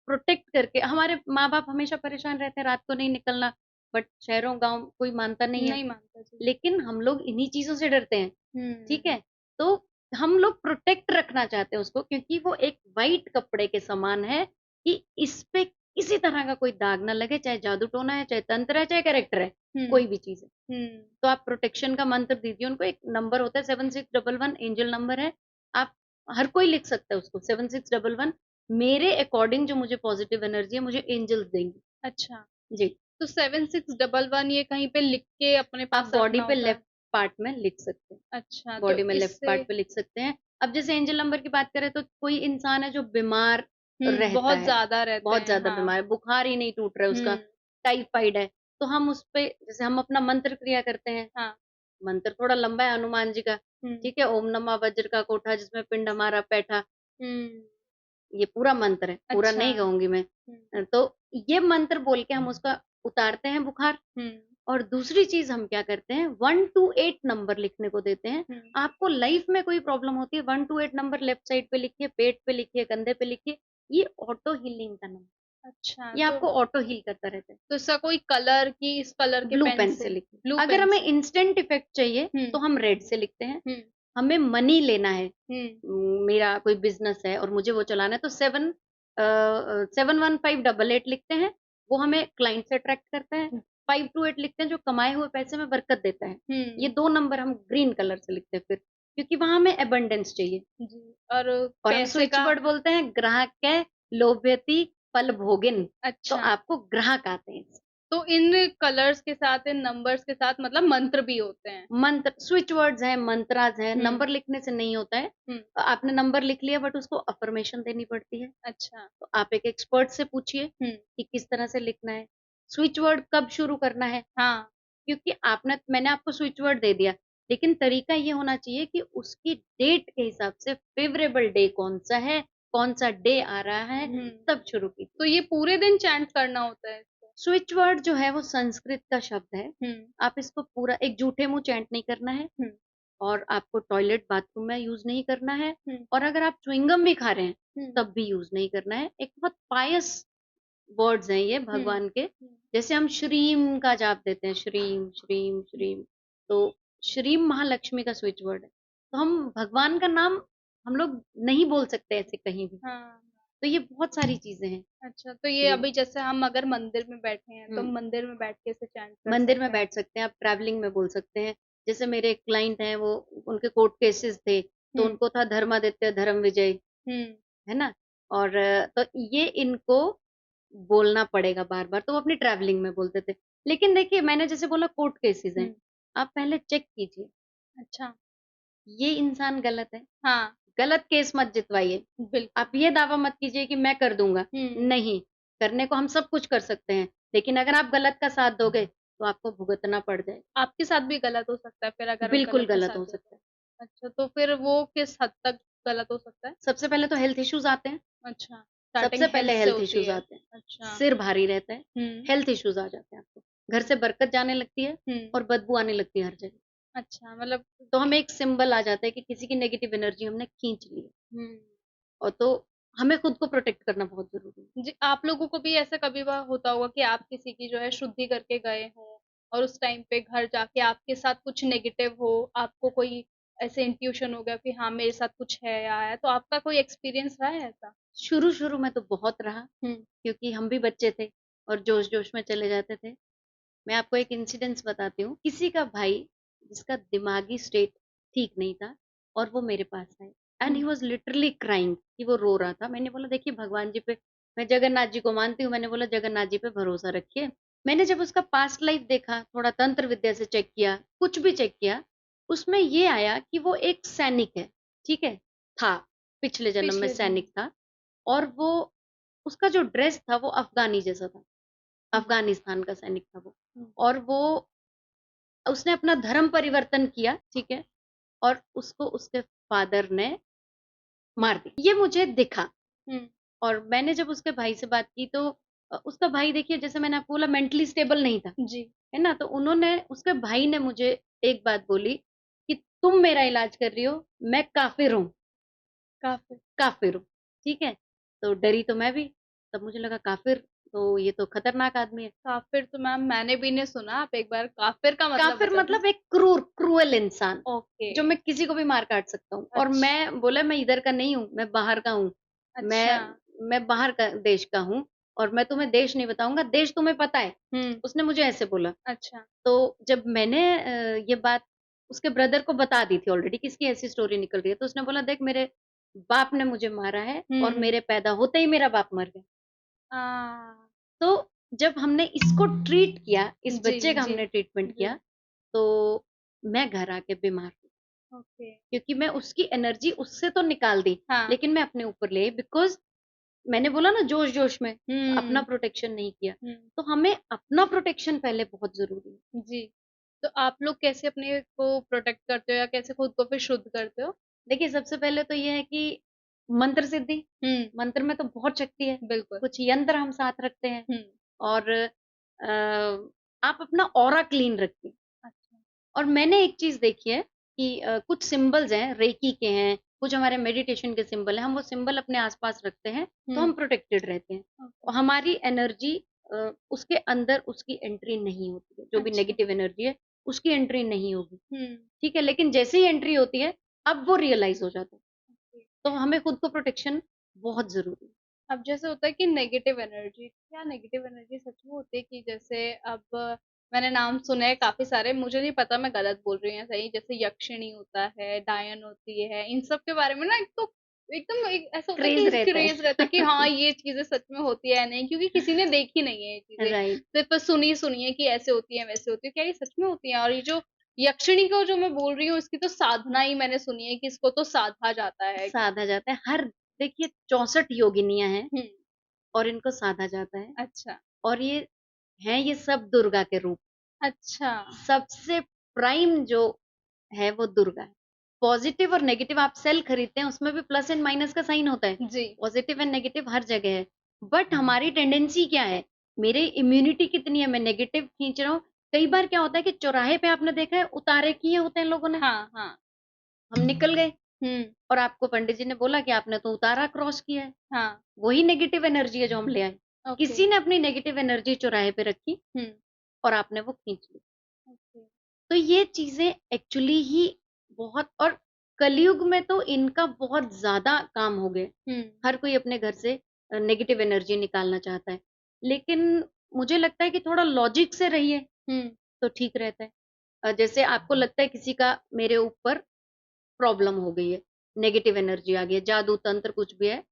[SPEAKER 2] प्रोटेक्ट करके, हमारे माँ-बाप हमेशा परेशान रहते हैं, रात को नहीं निकलना, बट शहरों गाँव कोई मानता नहीं है।
[SPEAKER 1] नहीं मानता जी।
[SPEAKER 2] लेकिन हम लोग इन्हीं चीज़ों से डरते हैं, ठीक
[SPEAKER 1] हुँ,
[SPEAKER 2] है? तो हम लोग प्रोटेक्ट रखना चाहते हैं उसको, क्योंकि वो एक व्हाइट कपड़े के समान है कि इस पे किसी तरह का कोई दाग ना लगे, चाहे जादू टोना है, चाहे तंत्र है, चाहे कैरेक्टर है,
[SPEAKER 1] हुँ,
[SPEAKER 2] कोई भी चीज़ है।
[SPEAKER 1] हुँ,
[SPEAKER 2] तो आप प्रोटेक्शन का मंत्र दीजिए उनको, एक नंबर होता है 7611, एंजल नंबर है। आप हर कोई लिख सकता है उसको 7611, मेरे अकॉर्डिंग जो मुझे पॉजिटिव एनर्जी है, मुझे एंजल्स देंगी।
[SPEAKER 1] अच्छा।
[SPEAKER 2] जी,
[SPEAKER 1] तो 7611 ये कहीं पे लिख के अपने
[SPEAKER 2] आप
[SPEAKER 1] पास
[SPEAKER 2] बॉडी
[SPEAKER 1] रखना
[SPEAKER 2] पे
[SPEAKER 1] होता है?
[SPEAKER 2] लेफ्ट पार्ट में लिख सकते हैं।
[SPEAKER 1] अच्छा, तो
[SPEAKER 2] बॉडी में लेफ्ट
[SPEAKER 1] इससे
[SPEAKER 2] पार्ट पे लिख सकते हैं। अब जैसे एंजल नंबर की बात करें, तो कोई इंसान है जो बीमार
[SPEAKER 1] हुँ,
[SPEAKER 2] रहता
[SPEAKER 1] बहुत
[SPEAKER 2] है,
[SPEAKER 1] ज़्यादा रहते
[SPEAKER 2] बहुत
[SPEAKER 1] हैं,
[SPEAKER 2] ज़्यादा
[SPEAKER 1] हाँ।
[SPEAKER 2] बीमार है, बुखार ही नहीं टूट रहा है
[SPEAKER 1] हुँ,
[SPEAKER 2] उसका, टाइफाइड है, तो हम उस पे जैसे हम अपना मंत्र क्रिया करते हैं,
[SPEAKER 1] हाँ,
[SPEAKER 2] मंत्र थोड़ा लंबा है हनुमान जी का,
[SPEAKER 1] हुँ,
[SPEAKER 2] ठीक है? ओम नमः वज्र का कोठा जिसमें पिंड हमारा बैठा,
[SPEAKER 1] हुँ,
[SPEAKER 2] ये पूरा मंत्र है, पूरा
[SPEAKER 1] अच्छा,
[SPEAKER 2] नहीं कहूँगी मैं।
[SPEAKER 1] हुँ,
[SPEAKER 2] तो ये मंत्र बोल के हम उसका उतारते हैं बुखार।
[SPEAKER 1] हुँ,
[SPEAKER 2] और दूसरी चीज़ हम क्या करते हैं, 1 टू 8 नंबर लिखने को देते हैं।
[SPEAKER 1] हुँ,
[SPEAKER 2] आपको लाइफ में कोई प्रॉब्लम होती है, 1 टू 8 नंबर लेफ्ट साइड पे लिखिए, पेट पे लिखिए, कंधे पे लिखिए, ये ऑटो हीलिंग का नंबर,
[SPEAKER 1] अच्छा,
[SPEAKER 2] ये आपको ऑटो हील करता रहता है।
[SPEAKER 1] तो इसका कोई कलर कि इस कलर के
[SPEAKER 2] ब्लू
[SPEAKER 1] पेन
[SPEAKER 2] पेन से
[SPEAKER 1] से
[SPEAKER 2] लिखिए।
[SPEAKER 1] ब्लू
[SPEAKER 2] अगर
[SPEAKER 1] पेन
[SPEAKER 2] हमें
[SPEAKER 1] से?
[SPEAKER 2] इंस्टेंट इफेक्ट चाहिए,
[SPEAKER 1] हुँ,
[SPEAKER 2] तो हम रेड से लिखते हैं।
[SPEAKER 1] हुँ,
[SPEAKER 2] हमें मनी लेना है,
[SPEAKER 1] हुँ,
[SPEAKER 2] मेरा कोई बिज़नेस है और मुझे वो चलाना है, तो 715888 लिखते हैं, वो हमें क्लाइंट से अट्रैक्ट करता है। 528 लिखते हैं, जो कमाए हुए पैसे में बरकत देता है। ये
[SPEAKER 1] हुँ,
[SPEAKER 2] 2 नंबर हम ग्रीन कलर से लिखते हैं फिर, क्योंकि वहाँ हमें अबंडेंस चाहिए।
[SPEAKER 1] जी, और
[SPEAKER 2] और हम
[SPEAKER 1] पैसे
[SPEAKER 2] स्विच
[SPEAKER 1] का?
[SPEAKER 2] वर्ड बोलते हैं, ग्राहकै लोभ्यति फलभोगिन, तो
[SPEAKER 1] अच्छा,
[SPEAKER 2] आपको ग्राहक आते हैं।
[SPEAKER 1] तो इन कलर्स के साथ, इन नंबर्स के साथ मतलब मंत्र भी होते हैं?
[SPEAKER 2] मंत्र स्विच वर्ड्स हैं, मंत्रास हैं,
[SPEAKER 1] हुँ,
[SPEAKER 2] नंबर लिखने से नहीं होता है।
[SPEAKER 1] हुँ,
[SPEAKER 2] आपने नंबर लिख लिया, बट उसको अफ़र्मेशन देनी पड़ती है।
[SPEAKER 1] अच्छा,
[SPEAKER 2] तो आप एक एक्सपर्ट से पूछिए
[SPEAKER 1] हुँ,
[SPEAKER 2] कि किस तरह से लिखना है, स्विच वर्ड कब शुरू करना है,
[SPEAKER 1] हाँ,
[SPEAKER 2] क्योंकि मैंने आपको स्विच वर्ड दे दिया, लेकिन तरीका ये होना चाहिए कि उसकी डेट के हिसाब से फ़ेवरेबल डे कौन-सा है, कौन-सा डे आ रहा है,
[SPEAKER 1] हुँ,
[SPEAKER 2] तब शुरू कीजिए।
[SPEAKER 1] तो ये पूरे दिन चैंट करना होता है इसको?
[SPEAKER 2] स्विच वर्ड जो है वो संस्कृत का शब्द है।
[SPEAKER 1] हुँ,
[SPEAKER 2] आप इसको पूरा एक जूठे मुँह चैंट नहीं करना है।
[SPEAKER 1] हुँ,
[SPEAKER 2] और आपको टॉयलेट बाथरूम में यूज नहीं करना है,
[SPEAKER 1] हम्म,
[SPEAKER 2] और अगर आप च्युइंगम भी खा रहे हैं
[SPEAKER 1] हम्म,
[SPEAKER 2] तब भी यूज नहीं करना है। एक बहुत पायस वर्ड्स हैं ये
[SPEAKER 1] हम्म,
[SPEAKER 2] भगवान के। जैसे हम श्रीम का जाप देते हैं, श्रीम श्रीम श्रीम, तो श्रीम महालक्ष्मी का स्विच वर्ड है। तो हम भगवान का नाम हम लोग नहीं बोल सकते ऐसे कहीं भी।
[SPEAKER 1] हाँ।
[SPEAKER 2] तो ये बहुत सारी चीजें हैं
[SPEAKER 1] अच्छा, तो ये
[SPEAKER 2] कि
[SPEAKER 1] अभी जैसे हम अगर मंदिर में बैठे हैं तो हम
[SPEAKER 2] हम्म,
[SPEAKER 1] मंदिर में बैठ के इसे चैंट कर
[SPEAKER 2] मंदिर में
[SPEAKER 1] सकते हैं।
[SPEAKER 2] बैठ सकते हैं, आप ट्रैवलिंग में बोल सकते हैं। जैसे मेरे एक क्लाइंट हैं, वो उनके कोर्ट केसेस थे, तो
[SPEAKER 1] हम्म,
[SPEAKER 2] उनको था धर्मादित्य धर्म विजय,
[SPEAKER 1] हम्म,
[SPEAKER 2] है ना। और तो ये इनको बोलना पड़ेगा बार बार, तो वो अपनी ट्रैवलिंग में बोलते थे। लेकिन देखिए, मैंने जैसे बोला कोर्ट केसेस हैं,
[SPEAKER 1] हम्म,
[SPEAKER 2] आप पहले चेक कीजिए
[SPEAKER 1] अच्छा,
[SPEAKER 2] ये इंसान गलत है,
[SPEAKER 1] हाँ,
[SPEAKER 2] गलत केस मत जितवाइए।
[SPEAKER 1] बिल्कुल,
[SPEAKER 2] आप ये दावा मत कीजिए कि मैं कर दूंगा,
[SPEAKER 1] हम्म,
[SPEAKER 2] नहीं। करने को हम सब कुछ कर सकते हैं, लेकिन अगर आप गलत का साथ दोगे तो आपको भुगतना पड़ जाए।
[SPEAKER 1] आपके साथ भी गलत हो सकता है फिर अगर आप
[SPEAKER 2] बिल्कुल
[SPEAKER 1] गलत का
[SPEAKER 2] गलत
[SPEAKER 1] साथ
[SPEAKER 2] हो
[SPEAKER 1] दे
[SPEAKER 2] सकता
[SPEAKER 1] तो।
[SPEAKER 2] है।
[SPEAKER 1] अच्छा, तो फिर वो किस हद तक गलत हो सकता है?
[SPEAKER 2] सबसे पहले तो हेल्थ इश्यूज आते हैं,
[SPEAKER 1] अच्छा, स्टार्टिंग
[SPEAKER 2] सबसे
[SPEAKER 1] हेल्थ
[SPEAKER 2] पहले
[SPEAKER 1] से
[SPEAKER 2] हेल्थ
[SPEAKER 1] होती
[SPEAKER 2] इश्यूज
[SPEAKER 1] है।
[SPEAKER 2] आते हैं।
[SPEAKER 1] अच्छा,
[SPEAKER 2] सिर भारी रहता है,
[SPEAKER 1] हुँ,
[SPEAKER 2] हेल्थ इश्यूज आ जाते हैं आपको, घर से बरकत जाने लगती है
[SPEAKER 1] हुँ,
[SPEAKER 2] और बदबू आने लगती है हर जगह।
[SPEAKER 1] अच्छा मतलब
[SPEAKER 2] तो हमें एक सिंबल आ जाता है कि किसी की नेगेटिव एनर्जी हमने खींच ली है,
[SPEAKER 1] हुँ,
[SPEAKER 2] और तो हमें खुद को प्रोटेक्ट करना बहुत जरूरी है।
[SPEAKER 1] जी, आप लोगों को भी ऐसा कभी होता होगा कि आप किसी की जो है शुद्धि करके गए हों और उस टाइम पे घर जाके आपके साथ कुछ नेगेटिव हो, आपको कोई ऐसे इंट्यूशन हो गया कि हाँ, मेरे साथ कुछ है या आया, तो आपका कोई एक्सपीरियंस रहा है ऐसा?
[SPEAKER 2] शुरू शुरू में तो बहुत रहा,
[SPEAKER 1] हुँ,
[SPEAKER 2] क्योंकि हम भी बच्चे थे और जोश जोश में चले जाते थे। मैं आपको एक इंसिडेंस बताती हूँ। किसी का भाई जिसका दिमागी स्टेट ठीक नहीं था, और वो मेरे पास आए, and
[SPEAKER 1] hmm,
[SPEAKER 2] he was literally crying, कि वो रो रहा था। मैंने बोला देखिए भगवान जी पे, मैं जगन्नाथ जी को मानती हूँ, मैंने बोला जगन्नाथ जी पे भरोसा रखिए। मैंने जब उसका पास्ट लाइफ देखा, थोड़ा तंत्र विद्या से चेक किया, कुछ भी चेक किया, उसमें ये आया कि वो एक सैनिक है, ठीक है, था, पिछले जन्म में
[SPEAKER 1] पिछले जन्म
[SPEAKER 2] सैनिक था। और वो, उसका जो ड्रेस था वो अफगानी जैसा था,
[SPEAKER 1] हुँ,
[SPEAKER 2] अफगानिस्तान का सैनिक था वो।
[SPEAKER 1] हुँ,
[SPEAKER 2] और वो, उसने अपना धर्म परिवर्तन किया, ठीक है, और उसको उसके फादर ने मार दिया, ये मुझे दिखा।
[SPEAKER 1] हुँ,
[SPEAKER 2] और मैंने जब उसके भाई से बात की, तो उसका भाई देखिए, जैसे मैंने आपको बोला, मेंटली स्टेबल नहीं था,
[SPEAKER 1] जी,
[SPEAKER 2] है ना। तो उन्होंने, उसके भाई ने मुझे एक बात बोली कि तुम मेरा इलाज कर रही हो, मैं काफिर हूँ,
[SPEAKER 1] काफ़ी
[SPEAKER 2] काफिर हूँ, ठीक है। तो डरी तो मैं भी, तब मुझे लगा काफिर, तो ये तो खतरनाक आदमी है।
[SPEAKER 1] काफ़िर तो मैम मैंने भी नहीं सुना, आप एक बार काफ़िर का मतलब
[SPEAKER 2] काफिर
[SPEAKER 1] बता दें?
[SPEAKER 2] मतलब एक क्रूअल इंसान,
[SPEAKER 1] ओके,
[SPEAKER 2] जो मैं किसी को भी मार काट सकता हूँ। और
[SPEAKER 1] अच्छ
[SPEAKER 2] मैं बोला मैं इधर का नहीं हूँ, मैं बाहर का हूँ,
[SPEAKER 1] अच्छा,
[SPEAKER 2] मैं बाहर का देश का हूँ, और मैं तुम्हें देश नहीं बताऊंगा, देश तुम्हें पता है।
[SPEAKER 1] हुँ,
[SPEAKER 2] उसने मुझे ऐसे बोला।
[SPEAKER 1] अच्छा,
[SPEAKER 2] तो जब मैंने ये बात उसके ब्रदर को बता दी थी ऑलरेडी कि इसकी ऐसी स्टोरी निकल रही है, तो उसने बोला देख, मेरे बाप ने मुझे मारा है,
[SPEAKER 1] हुँ,
[SPEAKER 2] और
[SPEAKER 1] हुँ,
[SPEAKER 2] मेरे पैदा होते ही मेरा बाप मर गया।
[SPEAKER 1] आ,
[SPEAKER 2] तो जब हमने इसको ट्रीट किया, इस
[SPEAKER 1] जी,
[SPEAKER 2] बच्चे का
[SPEAKER 1] जी,
[SPEAKER 2] हमने ट्रीटमेंट
[SPEAKER 1] जी,
[SPEAKER 2] किया, तो मैं घर आके बीमार हुई,
[SPEAKER 1] ओके,
[SPEAKER 2] क्योंकि मैं उसकी एनर्जी उससे तो निकाल दी,
[SPEAKER 1] हाँ,
[SPEAKER 2] लेकिन मैं अपने ऊपर ले, बिकॉज मैंने बोला ना, जोश जोश में अपना
[SPEAKER 1] हुँ,
[SPEAKER 2] प्रोटेक्शन नहीं किया।
[SPEAKER 1] हुँ,
[SPEAKER 2] तो हमें अपना प्रोटेक्शन पहले बहुत जरूरी है।
[SPEAKER 1] जी। तो आप लोग कैसे अपने को प्रोटेक्ट करते हो या कैसे खुद को फिर शुद्ध करते हो?
[SPEAKER 2] देखिए, सबसे पहले तो ये है कि मंत्र सिद्धि,
[SPEAKER 1] हुँ,
[SPEAKER 2] मंत्र में तो बहुत शक्ति है।
[SPEAKER 1] बिल्कुल,
[SPEAKER 2] कुछ यंत्र हम साथ रखते हैं,
[SPEAKER 1] हुँ,
[SPEAKER 2] और आप अपना ऑरा क्लीन रखिए।
[SPEAKER 1] अच्छा,
[SPEAKER 2] और मैंने एक चीज देखी है कि कुछ सिंबल्स हैं, रेकी के हैं, कुछ हमारे मेडिटेशन के सिंबल हैं, हम वो सिंबल अपने आसपास रखते हैं, तो
[SPEAKER 1] हुँ,
[SPEAKER 2] हम प्रोटेक्टेड रहते हैं,
[SPEAKER 1] ओके,
[SPEAKER 2] और हमारी एनर्जी, उसके अंदर उसकी एंट्री नहीं होती है, जो भी
[SPEAKER 1] अच्छा,
[SPEAKER 2] नेगेटिव एनर्जी है उसकी एंट्री नहीं होगी,
[SPEAKER 1] हुँ,
[SPEAKER 2] ठीक है। लेकिन जैसे ही एंट्री होती है, अब वो रियलाइज हो जाता है।
[SPEAKER 1] ओके।
[SPEAKER 2] तो हमें खुद को प्रोटेक्शन बहुत जरूरी है।
[SPEAKER 1] अब जैसे होता है कि नेगेटिव एनर्जी, क्या नेगेटिव एनर्जी सच में होती है कि जैसे अब मैंने नाम सुने हैं काफी सारे, मुझे नहीं पता मैं गलत बोल रही हूँ या सही, जैसे यक्षिणी होता है, डायन होती है, इन सब के बारे में ना एक तो एकदम एक ऐसा होता है
[SPEAKER 2] क्रेज
[SPEAKER 1] कि
[SPEAKER 2] रहता
[SPEAKER 1] क्रेज रहता है कि हाँ
[SPEAKER 2] है।
[SPEAKER 1] ये चीजें सच में होती है या नहीं, क्योंकि किसी ने देखी नहीं है ये चीजें,
[SPEAKER 2] राइट।
[SPEAKER 1] सिर्फ सुनी है कि ऐसे होती है वैसे होती है, क्या ये सच में होती है? और ये जो यक्षिणी को जो मैं बोल रही हूँ, इसकी तो साधना ही मैंने सुनी है कि इसको तो साधा जाता है।
[SPEAKER 2] साधा जाता है, हर, देखिए 64 योगिनियां हैं,
[SPEAKER 1] हम्म,
[SPEAKER 2] और इनको साधा जाता है।
[SPEAKER 1] अच्छा,
[SPEAKER 2] और ये हैं, ये सब दुर्गा के रूप।
[SPEAKER 1] अच्छा,
[SPEAKER 2] सबसे प्राइम जो है वो दुर्गा है। पॉजिटिव और नेगेटिव आप सेल खरीदते हैं, उसमें भी प्लस एंड माइनस का साइन होता है,
[SPEAKER 1] जी,
[SPEAKER 2] पॉजिटिव एंड नेगेटिव हर जगह है। बट हमारी टेंडेंसी क्या है, मेरी इम्यूनिटी कितनी है, मैं नेगेटिव खींच रहा हूँ। कई बार क्या होता है कि चौराहे पे आपने देखा है, उतारे किए होते हैं लोगों ने,
[SPEAKER 1] हाँ, हाँ,
[SPEAKER 2] हम निकल गए
[SPEAKER 1] हम्म।
[SPEAKER 2] और आपको पंडित जी ने बोला कि आपने तो उतारा क्रॉस किया है,
[SPEAKER 1] हाँ।
[SPEAKER 2] वही नेगेटिव एनर्जी है जो हम ले आए।
[SPEAKER 1] ओके।
[SPEAKER 2] किसी ने अपनी नेगेटिव एनर्जी चौराहे पे रखी
[SPEAKER 1] हम्म।
[SPEAKER 2] और आपने वो खींच ली।
[SPEAKER 1] ओके।
[SPEAKER 2] तो ये चीजें एक्चुअली ही बहुत, और कलयुग में तो इनका बहुत ज्यादा काम हो गया।
[SPEAKER 1] हम्म।
[SPEAKER 2] हर कोई अपने घर से नेगेटिव एनर्जी निकालना चाहता है, लेकिन मुझे लगता है कि थोड़ा लॉजिक से रहिए
[SPEAKER 1] हम्म।
[SPEAKER 2] तो ठीक रहता है। जैसे आपको लगता है किसी का मेरे ऊपर प्रॉब्लम हो गई है, नेगेटिव एनर्जी आ गई है, जादू तंत्र कुछ भी है,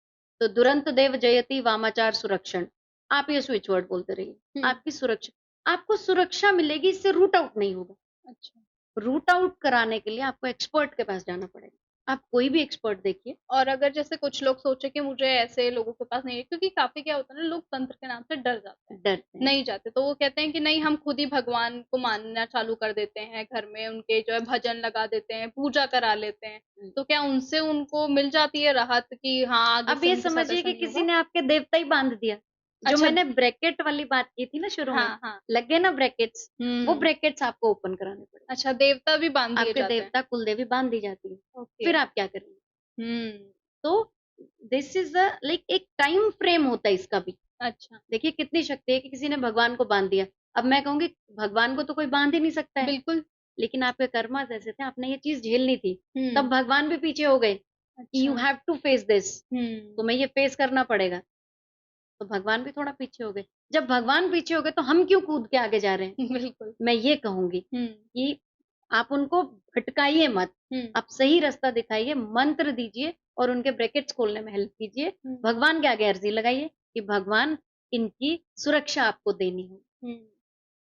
[SPEAKER 2] तो दुरंत देव जयति वामाचार सुरक्षण, आप ये स्विच वर्ड बोलते रहिए,
[SPEAKER 1] हम्म।
[SPEAKER 2] आपकी सुरक्षा, आपको सुरक्षा मिलेगी, इससे रूट आउट नहीं होगा।
[SPEAKER 1] अच्छा।
[SPEAKER 2] रूट आउट कराने के लिए आपको एक्सपर्ट के पास जाना पड़ेगा। आप कोई भी एक्सपर्ट देखिए।
[SPEAKER 1] और अगर जैसे कुछ लोग सोचे कि मुझे ऐसे लोगों के पास नहीं है, क्योंकि काफी क्या होता है ना, लोग तंत्र के नाम से डर जाते हैं,
[SPEAKER 2] डरते हैं।
[SPEAKER 1] नहीं जाते, तो वो कहते हैं कि नहीं हम खुद ही भगवान को मानना चालू कर देते हैं, घर में उनके जो है भजन लगा देते हैं, पूजा करा लेते हैं, तो क्या उनसे उनको मिल जाती है राहत कि हाँ आगे
[SPEAKER 2] अब
[SPEAKER 1] से
[SPEAKER 2] ये
[SPEAKER 1] उनके साथ
[SPEAKER 2] समझिए
[SPEAKER 1] ऐसा
[SPEAKER 2] कि
[SPEAKER 1] नहीं
[SPEAKER 2] किसी
[SPEAKER 1] होगा?
[SPEAKER 2] ने आपके देवता ही बांध दिया। जो
[SPEAKER 1] अच्छा।
[SPEAKER 2] मैंने ब्रैकेट वाली बात की थी ना शुरू में,
[SPEAKER 1] हाँ हाँ।
[SPEAKER 2] लग गए ना ब्रैकेट्स, वो
[SPEAKER 1] हम्म।
[SPEAKER 2] ब्रैकेट्स आपको ओपन कराने पड़े।
[SPEAKER 1] अच्छा, देवता भी बांध दिए
[SPEAKER 2] आपके
[SPEAKER 1] जाते हैं?
[SPEAKER 2] देवता कुलदेवी बांध दी जाती है,
[SPEAKER 1] ओके।
[SPEAKER 2] फिर आप क्या करेंगे?
[SPEAKER 1] हम्म।
[SPEAKER 2] तो दिस इज द लाइक एक टाइम फ्रेम होता है इसका भी।
[SPEAKER 1] अच्छा।
[SPEAKER 2] देखिए कितनी शक्ति है कि किसी ने भगवान को बांध दिया। अब मैं कहूंगी भगवान को तो कोई बांध ही नहीं सकता है,
[SPEAKER 1] बिल्कुल।
[SPEAKER 2] लेकिन आपके कर्मा ऐसे थे, आपने ये चीज झेलनी थी, तब
[SPEAKER 1] हम्म।
[SPEAKER 2] भगवान भी पीछे हो गए कि यू
[SPEAKER 1] अच्छा।
[SPEAKER 2] हैव टू फेस दिस,
[SPEAKER 1] हम्म।
[SPEAKER 2] तुम्हें ये फेस करना पड़ेगा। तो भगवान भी थोड़ा पीछे हो गए। जब भगवान पीछे हो गए तो हम क्यों कूद के आगे जा रहे हैं?
[SPEAKER 1] बिल्कुल।
[SPEAKER 2] मैं ये कहूंगी
[SPEAKER 1] हम्म।
[SPEAKER 2] कि आप उनको भटकाइए मत,
[SPEAKER 1] हम्म।
[SPEAKER 2] आप सही रास्ता दिखाइए, मंत्र दीजिए और उनके ब्रैकेट्स खोलने में हेल्प कीजिए।
[SPEAKER 1] हम्म।
[SPEAKER 2] भगवान के आगे अर्जी लगाइए कि भगवान इनकी सुरक्षा आपको देनी हो।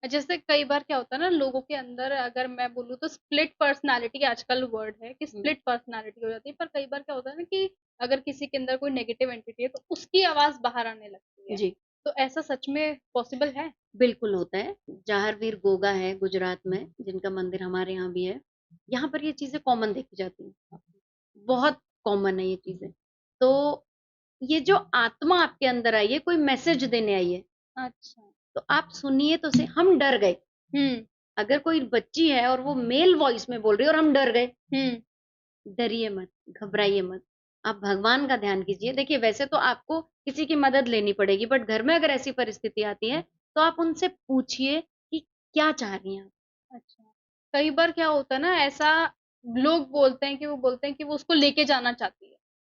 [SPEAKER 1] जैसे कई बार क्या होता है ना, लोगों के अंदर अगर मैं बोलूँ तो स्प्लिट पर्सनालिटी आजकल वर्ड है कि
[SPEAKER 2] हम्म,
[SPEAKER 1] स्प्लिट पर्सनालिटी हो जाती है, पर कई बार क्या होता है ना कि अगर किसी के अंदर कोई नेगेटिव एंटिटी है तो उसकी आवाज बाहर आने लगती है,
[SPEAKER 2] जी
[SPEAKER 1] तो ऐसा सच में पॉसिबल है?
[SPEAKER 2] बिल्कुल होता है। जाहरवीर गोगा है गुजरात में, जिनका मंदिर हमारे यहाँ भी है, यहाँ पर ये चीजें कॉमन देखी जाती हैं, बहुत कॉमन है ये चीजें। तो ये जो आत्मा आपके अंदर आई है, कोई मैसेज देने आई है,
[SPEAKER 1] अच्छा।
[SPEAKER 2] तो आप सुनिए तो सही। हम डर गए,
[SPEAKER 1] हम्म।
[SPEAKER 2] अगर कोई बच्ची है और वो मेल वॉइस में बोल रही है और हम डर गए,
[SPEAKER 1] हम्म।
[SPEAKER 2] डरिए मत, घबराइए मत, आप भगवान का ध्यान कीजिए। देखिए वैसे तो आपको किसी की मदद लेनी पड़ेगी, बट घर में अगर ऐसी परिस्थिति आती है तो आप उनसे पूछिए कि क्या चाह रही हैं आप।
[SPEAKER 1] अच्छा। कई बार क्या होता है ना ऐसा, लोग बोलते हैं कि वो बोलते हैं कि वो उसको लेके जाना चाहती है,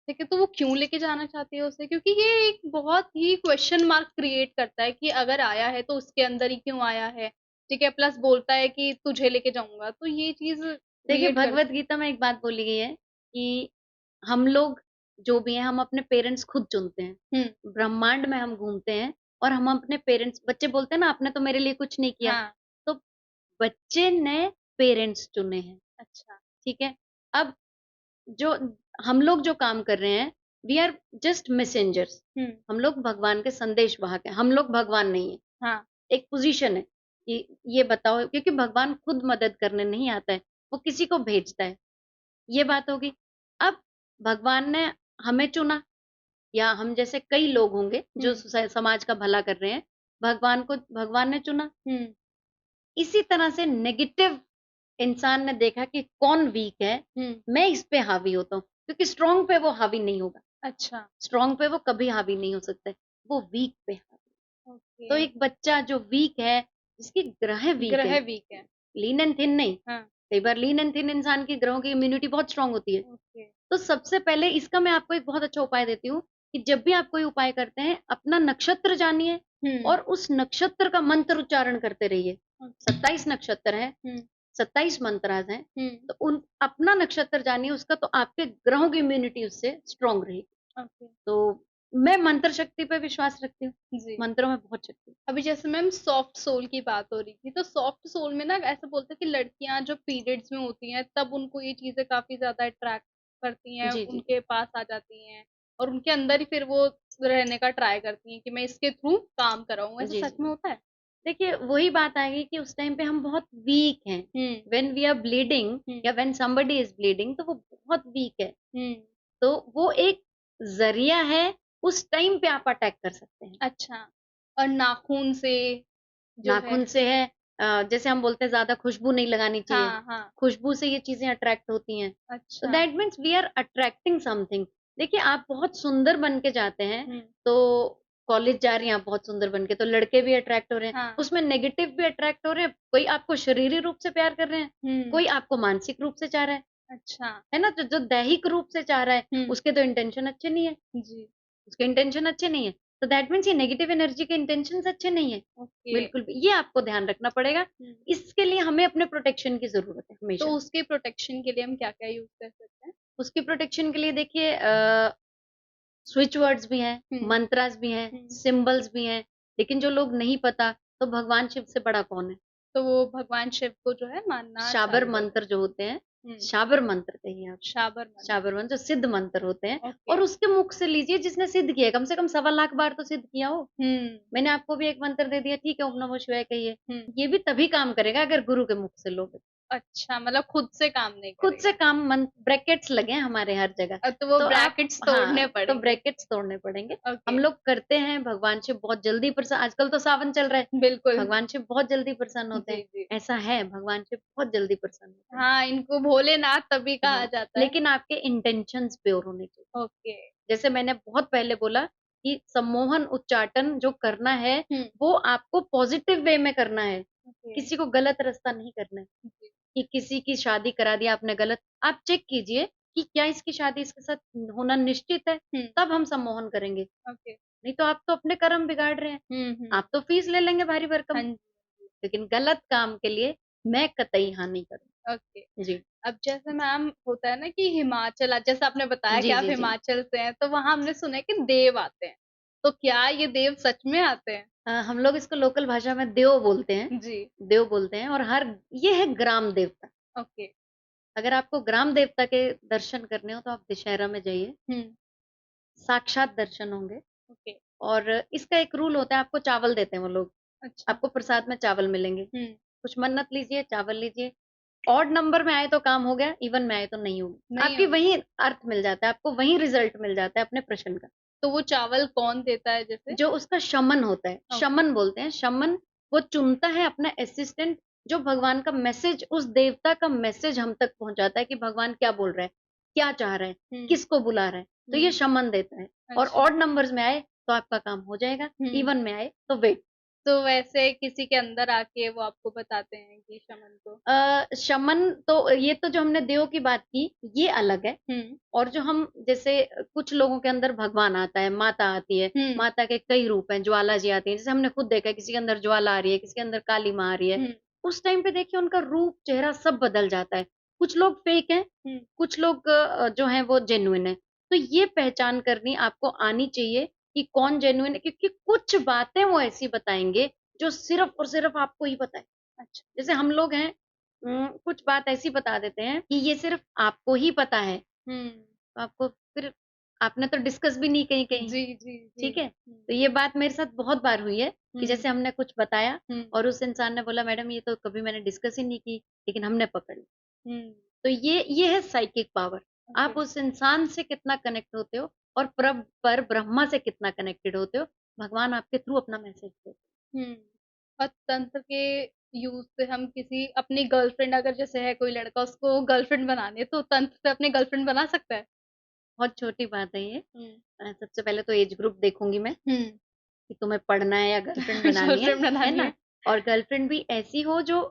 [SPEAKER 1] ठीक है, तो वो क्यों लेके जाना चाहती है उसे? क्योंकि ये एक बहुत ही क्वेश्चन मार्क क्रिएट करता है कि अगर आया है तो उसके अंदर ही क्यों आया है, ठीक है, प्लस बोलता है कि तुझे लेके जाऊंगा, तो ये चीज
[SPEAKER 2] देखिए
[SPEAKER 1] क्रिएट
[SPEAKER 2] भगवत
[SPEAKER 1] करती
[SPEAKER 2] गीता में एक बात बोली गई है कि हम लोग जो भी हैं, हम अपने पेरेंट्स खुद चुनते हैं।
[SPEAKER 1] है।
[SPEAKER 2] ब्रह्मांड में हम घूमते हैं और हम अपने पेरेंट्स, बच्चे बोलते हैं ना आपने तो मेरे लिए कुछ नहीं किया,
[SPEAKER 1] हाँ।
[SPEAKER 2] तो बच्चे ने पेरेंट्स चुने हैं,
[SPEAKER 1] अच्छा।
[SPEAKER 2] ठीक है। अब जो हम लोग जो काम कर रहे हैं, वी आर जस्ट मैसेंजर्स,
[SPEAKER 1] हम्म।
[SPEAKER 2] हम लोग भगवान के संदेश वाहक हैं, हम लोग भगवान नहीं है।
[SPEAKER 1] हाँ।
[SPEAKER 2] एक पोजीशन है कि ये बताओ, क्योंकि भगवान खुद मदद करने नहीं आता है, वो किसी को भेजता है, ये बात होगी। अब भगवान ने हमें चुना, या हम जैसे कई लोग होंगे जो
[SPEAKER 1] हम्म।
[SPEAKER 2] समाज का भला कर रहे हैं, भगवान को भगवान ने चुना।
[SPEAKER 1] हम्म।
[SPEAKER 2] इसी तरह से नेगेटिव इंसान ने देखा कि कौन वीक है,
[SPEAKER 1] हम्म।
[SPEAKER 2] मैं इस पे हावी होता हूँ, क्योंकि स्ट्रांग पे वो हावी नहीं होगा,
[SPEAKER 1] अच्छा।
[SPEAKER 2] स्ट्रांग पे वो कभी हावी नहीं हो सकता है, वो वीक पे हावी।
[SPEAKER 1] ओके।
[SPEAKER 2] तो एक बच्चा जो वीक है, जिसकी ग्रह वीक
[SPEAKER 1] ग्रह
[SPEAKER 2] है,
[SPEAKER 1] वीक है।
[SPEAKER 2] लीन एंड थिन नहीं,
[SPEAKER 1] हाँ।
[SPEAKER 2] कई बार लीन एंड थिन इंसान की ग्रहों की इम्यूनिटी बहुत स्ट्रांग होती है।
[SPEAKER 1] ओके।
[SPEAKER 2] तो सबसे पहले इसका मैं आपको एक बहुत अच्छा उपाय देती हूँ कि जब भी आप कोई उपाय करते हैं, अपना नक्षत्र जानिए
[SPEAKER 1] हम्म।
[SPEAKER 2] और उस नक्षत्र का मंत्र उच्चारण करते रहिए।
[SPEAKER 1] ओके।
[SPEAKER 2] 27 नक्षत्र है,
[SPEAKER 1] हम्म।
[SPEAKER 2] 27 मंत्रास हैं,
[SPEAKER 1] हम्म।
[SPEAKER 2] तो उन अपना नक्षत्र जानिए उसका, तो आपके ग्रहों की इम्यूनिटी उससे स्ट्रांग रहेगी।
[SPEAKER 1] ओके।
[SPEAKER 2] तो मैं मंत्र शक्ति पे विश्वास रखती हूँ,
[SPEAKER 1] जी।
[SPEAKER 2] मंत्रों में बहुत शक्ति है।
[SPEAKER 1] अभी जैसे मैम सॉफ्ट सोल की बात हो रही थी, तो सॉफ्ट सोल में ना ऐसा बोलते हैं कि लड़कियां जो पीरियड्स में होती हैं तब उनको ये चीजें काफी ज्यादा अट्रैक्ट करती हैं,
[SPEAKER 2] जी जी।
[SPEAKER 1] उनके पास आ जाती हैं और उनके अंदर ही फिर वो रहने का ट्राई करती हैं कि मैं इसके थ्रू काम कराऊं, ऐसा
[SPEAKER 2] जी
[SPEAKER 1] सच
[SPEAKER 2] जी।
[SPEAKER 1] में होता है?
[SPEAKER 2] देखिए वही बात आ गई कि उस टाइम पे हम बहुत वीक हैं।
[SPEAKER 1] हम्म।
[SPEAKER 2] व्हेन वी आर ब्लीडिंग
[SPEAKER 1] हम्म।
[SPEAKER 2] या व्हेन समबडी इज ब्लीडिंग, तो वो बहुत वीक है।
[SPEAKER 1] हम्म।
[SPEAKER 2] तो वो एक जरिया है, उस टाइम पे आप अटैक कर सकते हैं।
[SPEAKER 1] अच्छा। और नाखून से जो है?
[SPEAKER 2] नाखून से है, जैसे हम बोलते हैं ज्यादा खुशबू नहीं लगानी चाहिए,
[SPEAKER 1] हाँ, हाँ।
[SPEAKER 2] खुशबू से ये चीजें अट्रैक्ट होती हैं, तो
[SPEAKER 1] अच्छा।
[SPEAKER 2] That means we are attracting something. देखिए आप बहुत सुंदर बन के जाते हैं,
[SPEAKER 1] हुँ,
[SPEAKER 2] तो कॉलेज जा रही हैं आप बहुत सुंदर बन के, तो लड़के भी अट्रैक्ट हो रहे हैं,
[SPEAKER 1] हाँ।
[SPEAKER 2] उसमें नेगेटिव भी अट्रैक्ट हो रहे हैं, कोई आपको शरीरी रूप से प्यार कर रहे हैं,
[SPEAKER 1] हुँ,
[SPEAKER 2] कोई आपको मानसिक रूप से चाह रहा
[SPEAKER 1] अच्छा।
[SPEAKER 2] है ना? तो जो दैहिक रूप से चाह रहा है,
[SPEAKER 1] हुँ,
[SPEAKER 2] उसके तो इंटेंशन अच्छे नहीं है,
[SPEAKER 1] जी,
[SPEAKER 2] उसके इंटेंशन अच्छे नहीं है, तो दैट मीन्स ये नेगेटिव एनर्जी के इंटेंशंस अच्छे नहीं है।
[SPEAKER 1] ओके।
[SPEAKER 2] बिल्कुल भी, ये आपको ध्यान रखना पड़ेगा।
[SPEAKER 1] हुँ,
[SPEAKER 2] इसके लिए हमें अपने प्रोटेक्शन की ज़रूरत है
[SPEAKER 1] तो
[SPEAKER 2] हमेशा।
[SPEAKER 1] उसके प्रोटेक्शन के लिए हम क्या-क्या यूज़ कर सकते हैं?
[SPEAKER 2] उसकी प्रोटेक्शन के लिए देखिए स्विच वर्ड्स भी हैं,
[SPEAKER 1] हुँ,
[SPEAKER 2] मंत्रास भी हैं,
[SPEAKER 1] हुँ,
[SPEAKER 2] सिंबल्स भी हैं, लेकिन जो लोग नहीं पता, तो भगवान शिव से बड़ा कौन है?
[SPEAKER 1] तो वो भगवान शिव को जो है मानना
[SPEAKER 2] शाबर
[SPEAKER 1] चालू कर दें।
[SPEAKER 2] मंत्र जो होते हैं,
[SPEAKER 1] हुँ,
[SPEAKER 2] शाबर मंत्र कहिए आप।
[SPEAKER 1] शाबर मंत्र,
[SPEAKER 2] शाबर मंत्र जो सिद्ध मंत्र होते हैं,
[SPEAKER 1] ओके।
[SPEAKER 2] और उसके मुख से लीजिए जिसने सिद्ध किया है, कम से कम 1.25 लाख बार तो सिद्ध किया हो।
[SPEAKER 1] हुँ,
[SPEAKER 2] मैंने आपको भी एक मंत्र दे दिया, ठीक है, ओम नमः शिवाय कहिए।
[SPEAKER 1] हुँ,
[SPEAKER 2] ये भी तभी काम करेगा अगर गुरु के मुख से लोगे।
[SPEAKER 1] अच्छा मतलब खुद से काम नहीं
[SPEAKER 2] खुद से
[SPEAKER 1] करेगा।
[SPEAKER 2] काम मन ब्रैकेट्स लगे हैं हमारे हर जगह।
[SPEAKER 1] तो वो
[SPEAKER 2] तो आप
[SPEAKER 1] ब्रैकेट्स तोड़ने
[SPEAKER 2] हाँ, तो
[SPEAKER 1] पड़ेंगे।
[SPEAKER 2] ब्रैकेट्स तोड़ने पड़ेंगे।
[SPEAKER 1] ओके,
[SPEAKER 2] हम लोग करते हैं, भगवान शिव बहुत जल्दी प्रसन्न, आजकल तो सावन चल रहा है,
[SPEAKER 1] बिल्कुल।
[SPEAKER 2] भगवान शिव बहुत जल्दी प्रसन्न होते
[SPEAKER 1] जी,
[SPEAKER 2] हैं।
[SPEAKER 1] जी।
[SPEAKER 2] ऐसा है, भगवान शिव बहुत जल्दी प्रसन्न होते हैं।
[SPEAKER 1] हाँ, इनको भोलेनाथ तभी कहा
[SPEAKER 2] हाँ,
[SPEAKER 1] जाता है।
[SPEAKER 2] लेकिन आपके इंटेंशंस प्योर होने चाहिए।
[SPEAKER 1] ओके।
[SPEAKER 2] जैसे मैंने बहुत पहले बोला कि सम्मोहन उच्चाटन जो करना है,
[SPEAKER 1] हुँ,
[SPEAKER 2] वो आपको पॉजिटिव वे में करना है,
[SPEAKER 1] ओके,
[SPEAKER 2] किसी को गलत रास्ता नहीं करना है।
[SPEAKER 1] जी,
[SPEAKER 2] कि किसी की शादी करा दी आपने गलत, आप चेक कीजिए कि क्या इसकी शादी इसके साथ होना निश्चित है,
[SPEAKER 1] हुँ,
[SPEAKER 2] तब हम सम्मोहन करेंगे।
[SPEAKER 1] ओके।
[SPEAKER 2] नहीं तो आप तो अपने कर्म बिगाड़ रहे हैं।
[SPEAKER 1] हुँ, हुँ।
[SPEAKER 2] आप तो फीस ले लेंगे भारी
[SPEAKER 1] हाँ
[SPEAKER 2] भरकम,
[SPEAKER 1] जी,
[SPEAKER 2] लेकिन गलत काम के लिए मैं कतई हाँ नहीं
[SPEAKER 1] ओके।
[SPEAKER 2] करूँगी। जी।
[SPEAKER 1] अब जैसे मैम होता है ना कि हिमाचल जैसे आपने बताया कि
[SPEAKER 2] जी,
[SPEAKER 1] आप
[SPEAKER 2] जी, जी।
[SPEAKER 1] हिमाचल से हैं, तो वहाँ हमने सुना है कि देव आते हैं। तो क्या ये देव सच में आते हैं?
[SPEAKER 2] हम लोग इसको लोकल भाषा में देव बोलते हैं,
[SPEAKER 1] जी,
[SPEAKER 2] देव बोलते हैं, और हर ये है ग्राम देवता।
[SPEAKER 1] ओके।
[SPEAKER 2] अगर आपको ग्राम देवता के दर्शन करने हो तो आप दशहरा में जाइए,
[SPEAKER 1] हुँ,
[SPEAKER 2] साक्षात दर्शन होंगे।
[SPEAKER 1] ओके,
[SPEAKER 2] और इसका एक रूल होता है, आपको चावल देते हैं वो लोग,
[SPEAKER 1] अच्छा।
[SPEAKER 2] आपको प्रसाद में चावल मिलेंगे।
[SPEAKER 1] हुँ,
[SPEAKER 2] कुछ मन्नत लीजिए, चावल लीजिए, ऑड नंबर में आए तो काम हो गया, इवन में आए तो नहीं होगी।
[SPEAKER 1] नहीं
[SPEAKER 2] आपकी
[SPEAKER 1] होगा।
[SPEAKER 2] वहीं अर्थ मिल जाता है, आपको वहीं रिज़ल्ट मिल जाता है अपने प्रश्न का।
[SPEAKER 1] तो वो चावल कौन देता है जैसे?
[SPEAKER 2] जो उसका शमन होता है,
[SPEAKER 1] ओके।
[SPEAKER 2] शमन बोलते हैं, शमन वो चुनता है अपना असिस्टेंट, जो भगवान का मैसेज, उस देवता का मैसेज हम तक पहुँचाता है कि भगवान क्या बोल रहा है, क्या चाह रहा है,
[SPEAKER 1] हुँ,
[SPEAKER 2] किसको बुला रहा है, तो ये
[SPEAKER 1] हुँ,
[SPEAKER 2] शमन देता है। और
[SPEAKER 1] अच्छा।
[SPEAKER 2] ऑड नंबर्स में आए तो आपका काम हो जाएगा,
[SPEAKER 1] हुँ,
[SPEAKER 2] इवन में आए तो वेट।
[SPEAKER 1] तो वैसे किसी के अंदर आके वो आपको बताते हैं कि शमन को
[SPEAKER 2] शमन तो ये तो जो हमने देव की बात की, ये अलग है।
[SPEAKER 1] हुँ,
[SPEAKER 2] और जो हम जैसे कुछ लोगों के अंदर भगवान आता है, माता आती है,
[SPEAKER 1] हुँ,
[SPEAKER 2] माता के कई रूप हैं, ज्वाला जी आती हैं, जैसे हमने खुद देखा है किसी के अंदर ज्वाला आ रही है, किसी के अंदर काली माँ आ रही है।
[SPEAKER 1] हुँ,
[SPEAKER 2] उस टाइम पे देखिए उनका रूप, चेहरा सब बदल जाता है। कुछ लोग फेक हैं,
[SPEAKER 1] हुँ,
[SPEAKER 2] कुछ लोग जो हैं वो जेन्युइन हैं। तो ये पहचान करनी आपको आनी चाहिए कि कौन जेन्युइन है, क्योंकि कुछ बातें वो ऐसी बताएँगे जो सिर्फ़ और सिर्फ़ आपको ही पता है।
[SPEAKER 1] अच्छा।
[SPEAKER 2] जैसे हम लोग हैं, कुछ बात ऐसी बता देते हैं कि ये सिर्फ़ आपको ही पता है,
[SPEAKER 1] हुँ,
[SPEAKER 2] तो आपको फिर आपने तो डिस्कस भी नहीं कहीं-कहीं,
[SPEAKER 1] जी, जी, जी।
[SPEAKER 2] ठीक है?
[SPEAKER 1] हुँ,
[SPEAKER 2] तो ये बात मेरे साथ बहुत बार हुई है कि
[SPEAKER 1] हुँ,
[SPEAKER 2] जैसे हमने कुछ बताया
[SPEAKER 1] हुँ,
[SPEAKER 2] और उस इंसान ने बोला मैडम ये तो कभी मैंने डिस्कस ही नहीं की, लेकिन हमने पकड़ ली।
[SPEAKER 1] हुँ,
[SPEAKER 2] तो ये है साइकिक पावर।
[SPEAKER 1] ओके।
[SPEAKER 2] आप उस इंसान से कितना कनेक्ट होते हो और परब्रह्मा से कितना कनेक्टेड होते हो, भगवान आपके थ्रू अपना मैसेज देते हैं।
[SPEAKER 1] हुँ, और तंत्र के यूज़ से हम किसी अपनी गर्लफ्रेंड अगर जैसे है कोई लड़का उसको गर्लफ्रेंड बनानी है, तो तंत्र से अपनी गर्लफ्रेंड बना सकता है?
[SPEAKER 2] बहुत छोटी बात है ये।
[SPEAKER 1] हुँ,
[SPEAKER 2] सबसे पहले तो एज ग्रुप देखूँगी मैं
[SPEAKER 1] हुँ,
[SPEAKER 2] कि तुम्हें पढ़ना है या गर्लफ्रेंड बनानी
[SPEAKER 1] गर्लफ्रेंड
[SPEAKER 2] है
[SPEAKER 1] बनानी
[SPEAKER 2] ना?
[SPEAKER 1] है।
[SPEAKER 2] और गर्लफ्रेंड भी ऐसी हो जो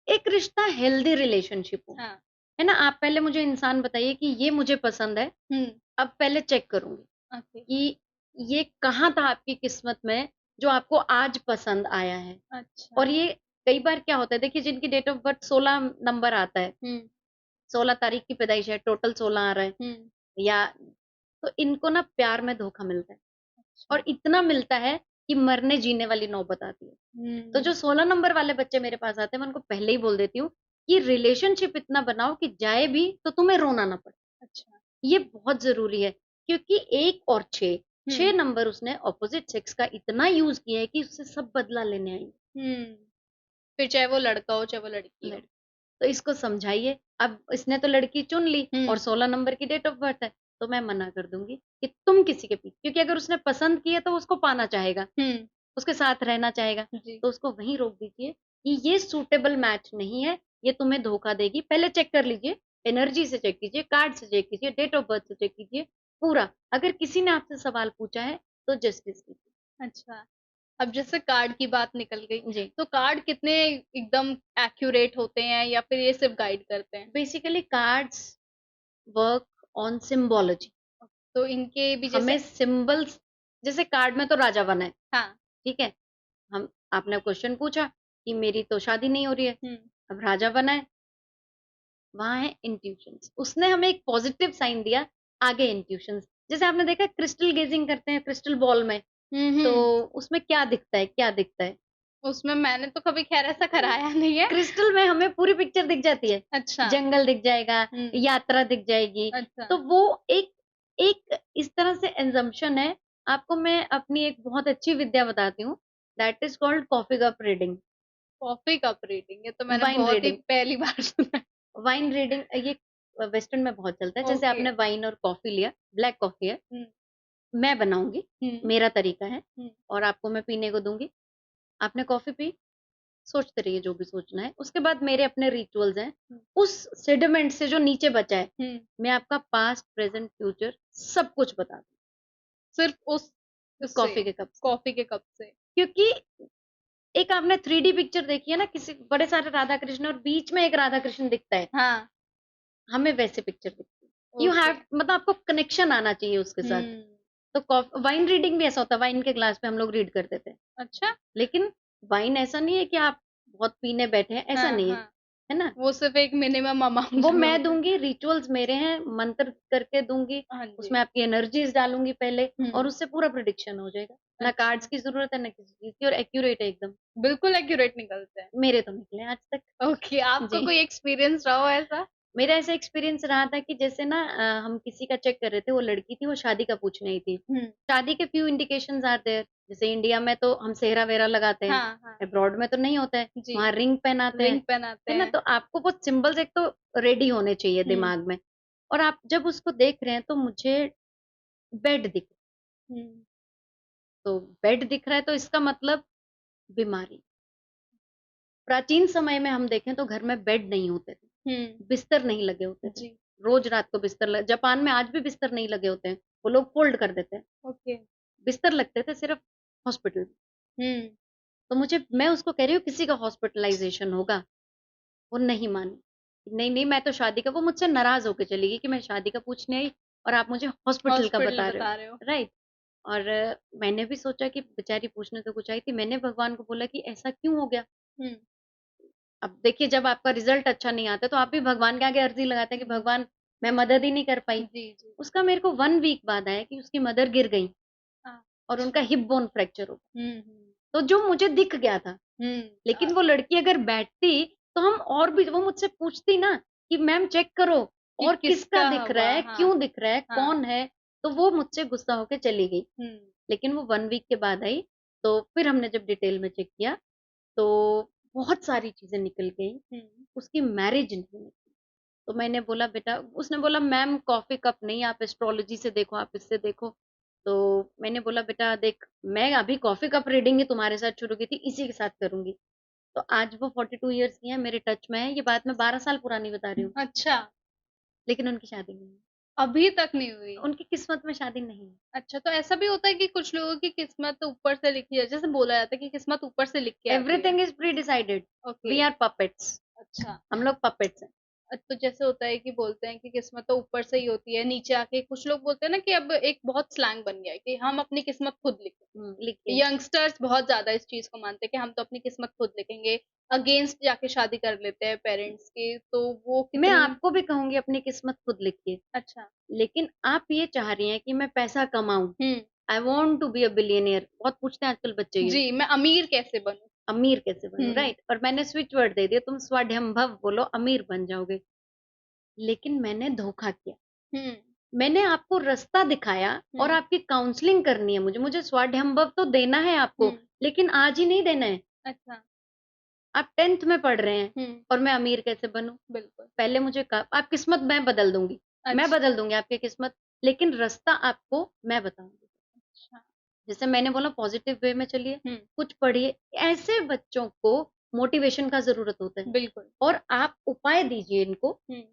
[SPEAKER 2] एक रिश्ता हेल्दी रिलेशनशिप हो,
[SPEAKER 1] हाँ,
[SPEAKER 2] है ना? आप पहले मुझे इंसान बताइए कि ये मुझे पसंद है,
[SPEAKER 1] हुँ,
[SPEAKER 2] अब पहले चेक करूँगी
[SPEAKER 1] ओके,
[SPEAKER 2] कि ये कहाँ था आपकी किस्मत में जो आपको आज पसंद आया है।
[SPEAKER 1] अच्छा।
[SPEAKER 2] और ये कई बार क्या होता है, देखिए जिनकी डेट ऑफ बर्थ 16 नंबर आता है,
[SPEAKER 1] हुँ,
[SPEAKER 2] 16 तारीख की पैदाइश है, टोटल 16 आ रहा है,
[SPEAKER 1] हुँ,
[SPEAKER 2] या तो इनको ना प्यार में धोखा मिलता है,
[SPEAKER 1] अच्छा।
[SPEAKER 2] और इतना मिलता है कि मरने जीने वाली नौबत आती है। तो
[SPEAKER 1] हुँ,
[SPEAKER 2] जो 16 नंबर वाले बच्चे मेरे पास आते हैं, मैं उनको पहले ही बोल देती हूँ कि रिलेशनशिप इतना बनाओ कि जाए भी तो तुम्हें रोना ना पड़े।
[SPEAKER 1] अच्छा।
[SPEAKER 2] ये बहुत ज़रूरी है, क्योंकि 1 और 6,
[SPEAKER 1] हुँ,
[SPEAKER 2] 6 नंबर उसने अपोज़िट सेक्स का इतना यूज़ किया है कि उससे सब बदला लेने आएँगे।
[SPEAKER 1] हुँ, फिर चाहे वो लड़का हो, चाहे वो लड़की हो।
[SPEAKER 2] लड़की, तो इसको समझाइए। अब इसने तो लड़की चुन ली और
[SPEAKER 1] हुँ,
[SPEAKER 2] 16 नंबर की डेट ऑफ बर्थ है, तो मैं मना कर दूँगी कि तुम किसी के पीछे, क्योंकि अगर उसने पसंद किया तो उसको पाना चाहेगा,
[SPEAKER 1] हुँ,
[SPEAKER 2] उसके साथ रहना चाहेगा,
[SPEAKER 1] जी,
[SPEAKER 2] तो उसको वहीं रोक दीजिए कि ये सूटेबल मैच नहीं है, ये तुम्हें धोखा देगी। पहले चेक कर लीजिए, एनर्जी से चेक कीजिए, कार्ड से चेक कीजिए, डेट ऑफ बर्थ से चेक कीजिए, पूरा। अगर किसी ने आपसे सवाल पूछा है तो जस्टिस कीजिए।
[SPEAKER 1] अच्छा, अब जैसे कार्ड की बात निकल गई,
[SPEAKER 2] जी।
[SPEAKER 1] तो कार्ड कितने एकदम एक्यूरेट होते हैं या फिर ये सिर्फ गाइड करते हैं?
[SPEAKER 2] Basically cards work on symbology.
[SPEAKER 1] तो इनके भी
[SPEAKER 2] हमें
[SPEAKER 1] जैसे
[SPEAKER 2] सिंबल्स, जैसे कार्ड में तो राजा बना है,
[SPEAKER 1] हाँ,
[SPEAKER 2] ठीक है? हम आपने क्वेश्चन पूछा कि मेरी तो शादी नहीं हो रही है,
[SPEAKER 1] हुँ,
[SPEAKER 2] अब राजा बना है, वहाँ है इंट्यूशंस। उसने हमें एक पॉजिटिव साइन दिया, आगे इंट्यूशंस। जैसे आपने देखा क्रिस्टल गेजिंग करते हैं क्रिस्टल बॉल में,
[SPEAKER 1] हुँ,
[SPEAKER 2] तो
[SPEAKER 1] हुँ।
[SPEAKER 2] उसमें क्या दिखता है, क्या दिखता है?
[SPEAKER 1] उसमें मैंने तो कभी ख़ैर ऐसा कराया नहीं है।
[SPEAKER 2] क्रिस्टल में हमें पूरी पिक्चर दिख जाती है।
[SPEAKER 1] अच्छा,
[SPEAKER 2] जंगल दिख जाएगा,
[SPEAKER 1] हुँ,
[SPEAKER 2] यात्रा दिख जाएगी।
[SPEAKER 1] अच्छा,
[SPEAKER 2] तो वो एक एक इस तरह से assumption है। आपको मैं अपनी एक बहुत अच्छी विद्या बताती हूँ, that is called coffee cup reading,
[SPEAKER 1] coffee cup reading ये तो मैंने
[SPEAKER 2] वाइन
[SPEAKER 1] बहुत ही
[SPEAKER 2] रीडिंग।
[SPEAKER 1] पहली बार सुना है।
[SPEAKER 2] वाइन रीडिंग ये वेस्टर्न में बहुत चलता है। जैसे
[SPEAKER 1] ओके,
[SPEAKER 2] आपने वाइन और कॉफ़ी लिया, ब्लैक कॉफ़ी है,
[SPEAKER 1] हुँ,
[SPEAKER 2] मैं बनाऊँगी,
[SPEAKER 1] हुँ,
[SPEAKER 2] मेरा तरीका है
[SPEAKER 1] हुँ,
[SPEAKER 2] और आपको मैं पीने को दूँगी। आपने कॉफ़ी पी, सोचते रहिए जो भी सोचना है। उसके बाद मेरे अपने रिचुअल्स हैं।
[SPEAKER 1] हुँ,
[SPEAKER 2] उस सेडिमेंट से जो नीचे बचा है,
[SPEAKER 1] हुँ,
[SPEAKER 2] मैं आपका पास्ट, प्रेज़ेंट, फ्यूचर सब कुछ बता दूँ,
[SPEAKER 1] सिर्फ़ उस उससे,
[SPEAKER 2] कॉफ़ी के कप से।
[SPEAKER 1] कॉफ़ी के कप से।
[SPEAKER 2] क्योंकि एक आपने 3D पिक्चर देखी है ना, किसी बड़े सारे राधा कृष्ण और बीच में एक राधा कृष्ण दिखता है,
[SPEAKER 1] हाँ,
[SPEAKER 2] हमें वैसे पिक्चर दिखती है। यू
[SPEAKER 1] ओके,
[SPEAKER 2] हैव मतलब आपको कनेक्शन आना चाहिए उसके साथ।
[SPEAKER 1] हुँ,
[SPEAKER 2] तो वाइन रीडिंग भी ऐसा होता है, वाइन के ग्लास में हम लोग रीड करते थे।
[SPEAKER 1] अच्छा,
[SPEAKER 2] लेकिन वाइन ऐसा नहीं है कि आप बहुत पीने बैठे हैं, ऐसा
[SPEAKER 1] हाँ,
[SPEAKER 2] नहीं है,
[SPEAKER 1] हाँ,
[SPEAKER 2] है ना?
[SPEAKER 1] वो सिर्फ़ एक मिनिमम अमाउंट
[SPEAKER 2] वो
[SPEAKER 1] में
[SPEAKER 2] मैं
[SPEAKER 1] होता है।
[SPEAKER 2] दूँगी, रिचुअल्स मेरे हैं, मंत्र करके दूँगी,
[SPEAKER 1] हाँ जी,
[SPEAKER 2] उसमें आपकी एनर्जीज़ डालूँगी पहले और
[SPEAKER 1] हुँ,
[SPEAKER 2] उससे पूरा प्रिडिक्शन हो जाएगा। ना कार्ड्स
[SPEAKER 1] अच्छा,
[SPEAKER 2] की ज़रूरत है, ना किसी चीज़ की और एक्यूरेट है एकदम।
[SPEAKER 1] बिल्कुल एक्यूरेट निकलते हैं।
[SPEAKER 2] मेरे तो निकले आज तक।
[SPEAKER 1] ओके, आपका
[SPEAKER 2] जी।
[SPEAKER 1] कोई एक्सपीरियंस रहा हो ऐसा?
[SPEAKER 2] मेरा ऐसा एक्सपीरियंस रहा था कि जैसे ना हम किसी का चेक कर रहे थे, वो लड़की थी, वो शादी का पूछने आई थी।
[SPEAKER 1] हुँ,
[SPEAKER 2] शादी के फ्यू इंडिकेशंस आर देयर, जैसे इंडिया में तो हम सेहरा-वेहरा लगाते हैं,
[SPEAKER 1] हाँ, हाँ,
[SPEAKER 2] अब्रॉड में तो नहीं होता है,
[SPEAKER 1] जी,
[SPEAKER 2] वहाँ रिंग पहनाते हैं,
[SPEAKER 1] रिंग पहनाते
[SPEAKER 2] है ना?
[SPEAKER 1] हैं।
[SPEAKER 2] तो आपको वो सिंबल्स एक तो रेडी होने चाहिए
[SPEAKER 1] हुँ,
[SPEAKER 2] दिमाग में और आप जब उसको देख रहे हैं तो मुझे बेड दिख,
[SPEAKER 1] हुँ,
[SPEAKER 2] तो बेड दिख रहा है तो इसका मतलब बीमारी। प्राचीन समय में हम देखें तो घर में बेड नहीं होते थे,
[SPEAKER 1] हुँ,
[SPEAKER 2] बिस्तर नहीं लगे होते थे।
[SPEAKER 1] जी,
[SPEAKER 2] रोज़ रात को बिस्तर ल जापान में आज भी बिस्तर नहीं लगे होते हैं, वो लोग फ़ोल्ड कर देते हैं।
[SPEAKER 1] ओके,
[SPEAKER 2] बिस्तर लगते थे सिर्फ़ हॉस्पिटल में।
[SPEAKER 1] हुँ,
[SPEAKER 2] तो मैं उसको कह रही हूँ किसी का हॉस्पिटलाइज़ेशन होगा, वो नहीं मानी। नहीं, नहीं मैं तो शादी का वो मुझसे नाराज़ होके चली गई कि मैं शादी का पूछने आई और आप मुझे हॉस्पिटल का
[SPEAKER 1] हॉस्पिटल
[SPEAKER 2] बता रहे हो,
[SPEAKER 1] बता रहे हो।
[SPEAKER 2] राइट? और मैंने भी सोचा कि बेचारी पूछने तो कुछ आई थी, मैंने भगवान को बोला कि ऐसा क्यों हो गया?
[SPEAKER 1] हुँ,
[SPEAKER 2] अब देखिए जब आपका रिज़ल्ट अच्छा नहीं आता तो आप भी भगवान के आगे अर्ज़ी लगाते हैं कि भगवान मैं मदद ही नहीं कर पाई।
[SPEAKER 1] जी, जी,
[SPEAKER 2] उसका मेरे को 1 वीक बाद आया कि उसकी मदर गिर गईं
[SPEAKER 1] हाँ,
[SPEAKER 2] और उनका
[SPEAKER 1] अच्छा,
[SPEAKER 2] हिप बोन फ्रैक्चर हो गया।
[SPEAKER 1] हुँ, हुँ,
[SPEAKER 2] तो जो मुझे दिख गया था,
[SPEAKER 1] हुँ,
[SPEAKER 2] लेकिन वो लड़की अगर बैठती तो हम और भी वो मुझसे पूछती ना कि मैम चेक करो
[SPEAKER 1] कि
[SPEAKER 2] और किसका
[SPEAKER 1] किसका
[SPEAKER 2] दिख रहा
[SPEAKER 1] हुआ?
[SPEAKER 2] है,
[SPEAKER 1] हाँ,
[SPEAKER 2] क्यों दिख रहा है,
[SPEAKER 1] हाँ,
[SPEAKER 2] कौन है? तो वो मुझसे गुस्सा होके चली गई।
[SPEAKER 1] हुँ,
[SPEAKER 2] लेकिन वो 1 वीक के बाद आई, तो फिर हमने जब डिटेल में चेक किया, तो बहुत सारी चीज़ें निकल गई।
[SPEAKER 1] हुँ,
[SPEAKER 2] उसकी मैरिज नहीं हुई। तो मैंने बोला बेटा उसने बोला मैम कॉफ़ी कप नहीं आप एस्ट्रोलॉजी से देखो, आप इससे देखो। तो मैंने बोला बेटा देख मैं अभी कॉफ़ी कप रीडिंग ही तुम्हारे साथ शुरू की थी, इसी के साथ करूँगी। तो आज वो 42 इयर्स की हैं, मेरे टच में है, ये बात मैं 12 साल पुरानी बता रही हूँ।
[SPEAKER 1] अच्छा,
[SPEAKER 2] लेकिन उनकी शादी नहीं हुई।
[SPEAKER 1] अभी तक नहीं हुई।
[SPEAKER 2] उनकी किस्मत में शादी नहीं हुई।
[SPEAKER 1] अच्छा, तो ऐसा भी होता है कि कुछ लोगों की किस्मत ऊपर से लिखी है, जैसे बोला जाता है कि किस्मत ऊपर से लिख के आती है।
[SPEAKER 2] Everything is pre decided,
[SPEAKER 1] okay,
[SPEAKER 2] we are puppets,
[SPEAKER 1] अच्छा।
[SPEAKER 2] हम लोग पपेट्स हैं।
[SPEAKER 1] तो जैसे होता है कि बोलते हैं कि किस्मत तो ऊपर से ही होती है, नीचे आके कुछ लोग बोलते हैं ना कि अब एक बहुत स्लैंग बन गया है कि हम अपनी किस्मत खुद लिखें।
[SPEAKER 2] लिखिए।
[SPEAKER 1] यंगस्टर्स बहुत ज़्यादा इस चीज़ को मानते हैं कि हम तो अपनी किस्मत खुद लिखेंगे, अगेंस्ट जाके शादी कर लेते हैं पेरेंट्स के, तो वो
[SPEAKER 2] मैं
[SPEAKER 1] कितनी
[SPEAKER 2] आपको भी कहूँगी अपनी किस्मत खुद लिखिए,
[SPEAKER 1] अच्छा।
[SPEAKER 2] लेकिन आप ये चाह रही हैं कि मैं पैसा कमाऊँ,
[SPEAKER 1] hmm,
[SPEAKER 2] I want to be a billionaire बहुत पूछते हैं आजकल बच्चे ये,
[SPEAKER 1] जी, मैं अमीर कैसे बनूँ?
[SPEAKER 2] अमीर कैसे बनूँ?
[SPEAKER 1] हुँ,
[SPEAKER 2] राइट और मैंने स्विच वर्ड दे दिया तुम स्वाढ़ंभव बोलो अमीर बन जाओगे। लेकिन मैंने धोखा किया।
[SPEAKER 1] हुँ,
[SPEAKER 2] मैंने आपको रास्ता दिखाया और
[SPEAKER 1] हुँ,
[SPEAKER 2] आपकी काउंसलिंग करनी है मुझे स्वाढ़ंभव तो देना है
[SPEAKER 1] हुँ,
[SPEAKER 2] आपको, लेकिन आज ही नहीं देना है।
[SPEAKER 1] अच्छा,
[SPEAKER 2] आप 10th में पढ़ रहे हैं
[SPEAKER 1] हुँ,
[SPEAKER 2] और मैं अमीर कैसे बनूँ?
[SPEAKER 1] बिल्कुल।
[SPEAKER 2] पहले मुझे क आप किस्मत मैं बदल दूँगी। मैं
[SPEAKER 1] अच्छा,
[SPEAKER 2] बदल दूँगी आपकी किस्मत, लेकिन रास्ता आपको मैं बताऊँगी।
[SPEAKER 1] अच्छा,
[SPEAKER 2] जैसे मैंने बोला पॉज़िटिव वे में चलिए,
[SPEAKER 1] हुँ,
[SPEAKER 2] कुछ पढ़िए। ऐसे बच्चों को मोटिवेशन का जरूरत होता है।
[SPEAKER 1] बिल्कुल।
[SPEAKER 2] और आप उपाय दीजिए इनको
[SPEAKER 1] हम्म।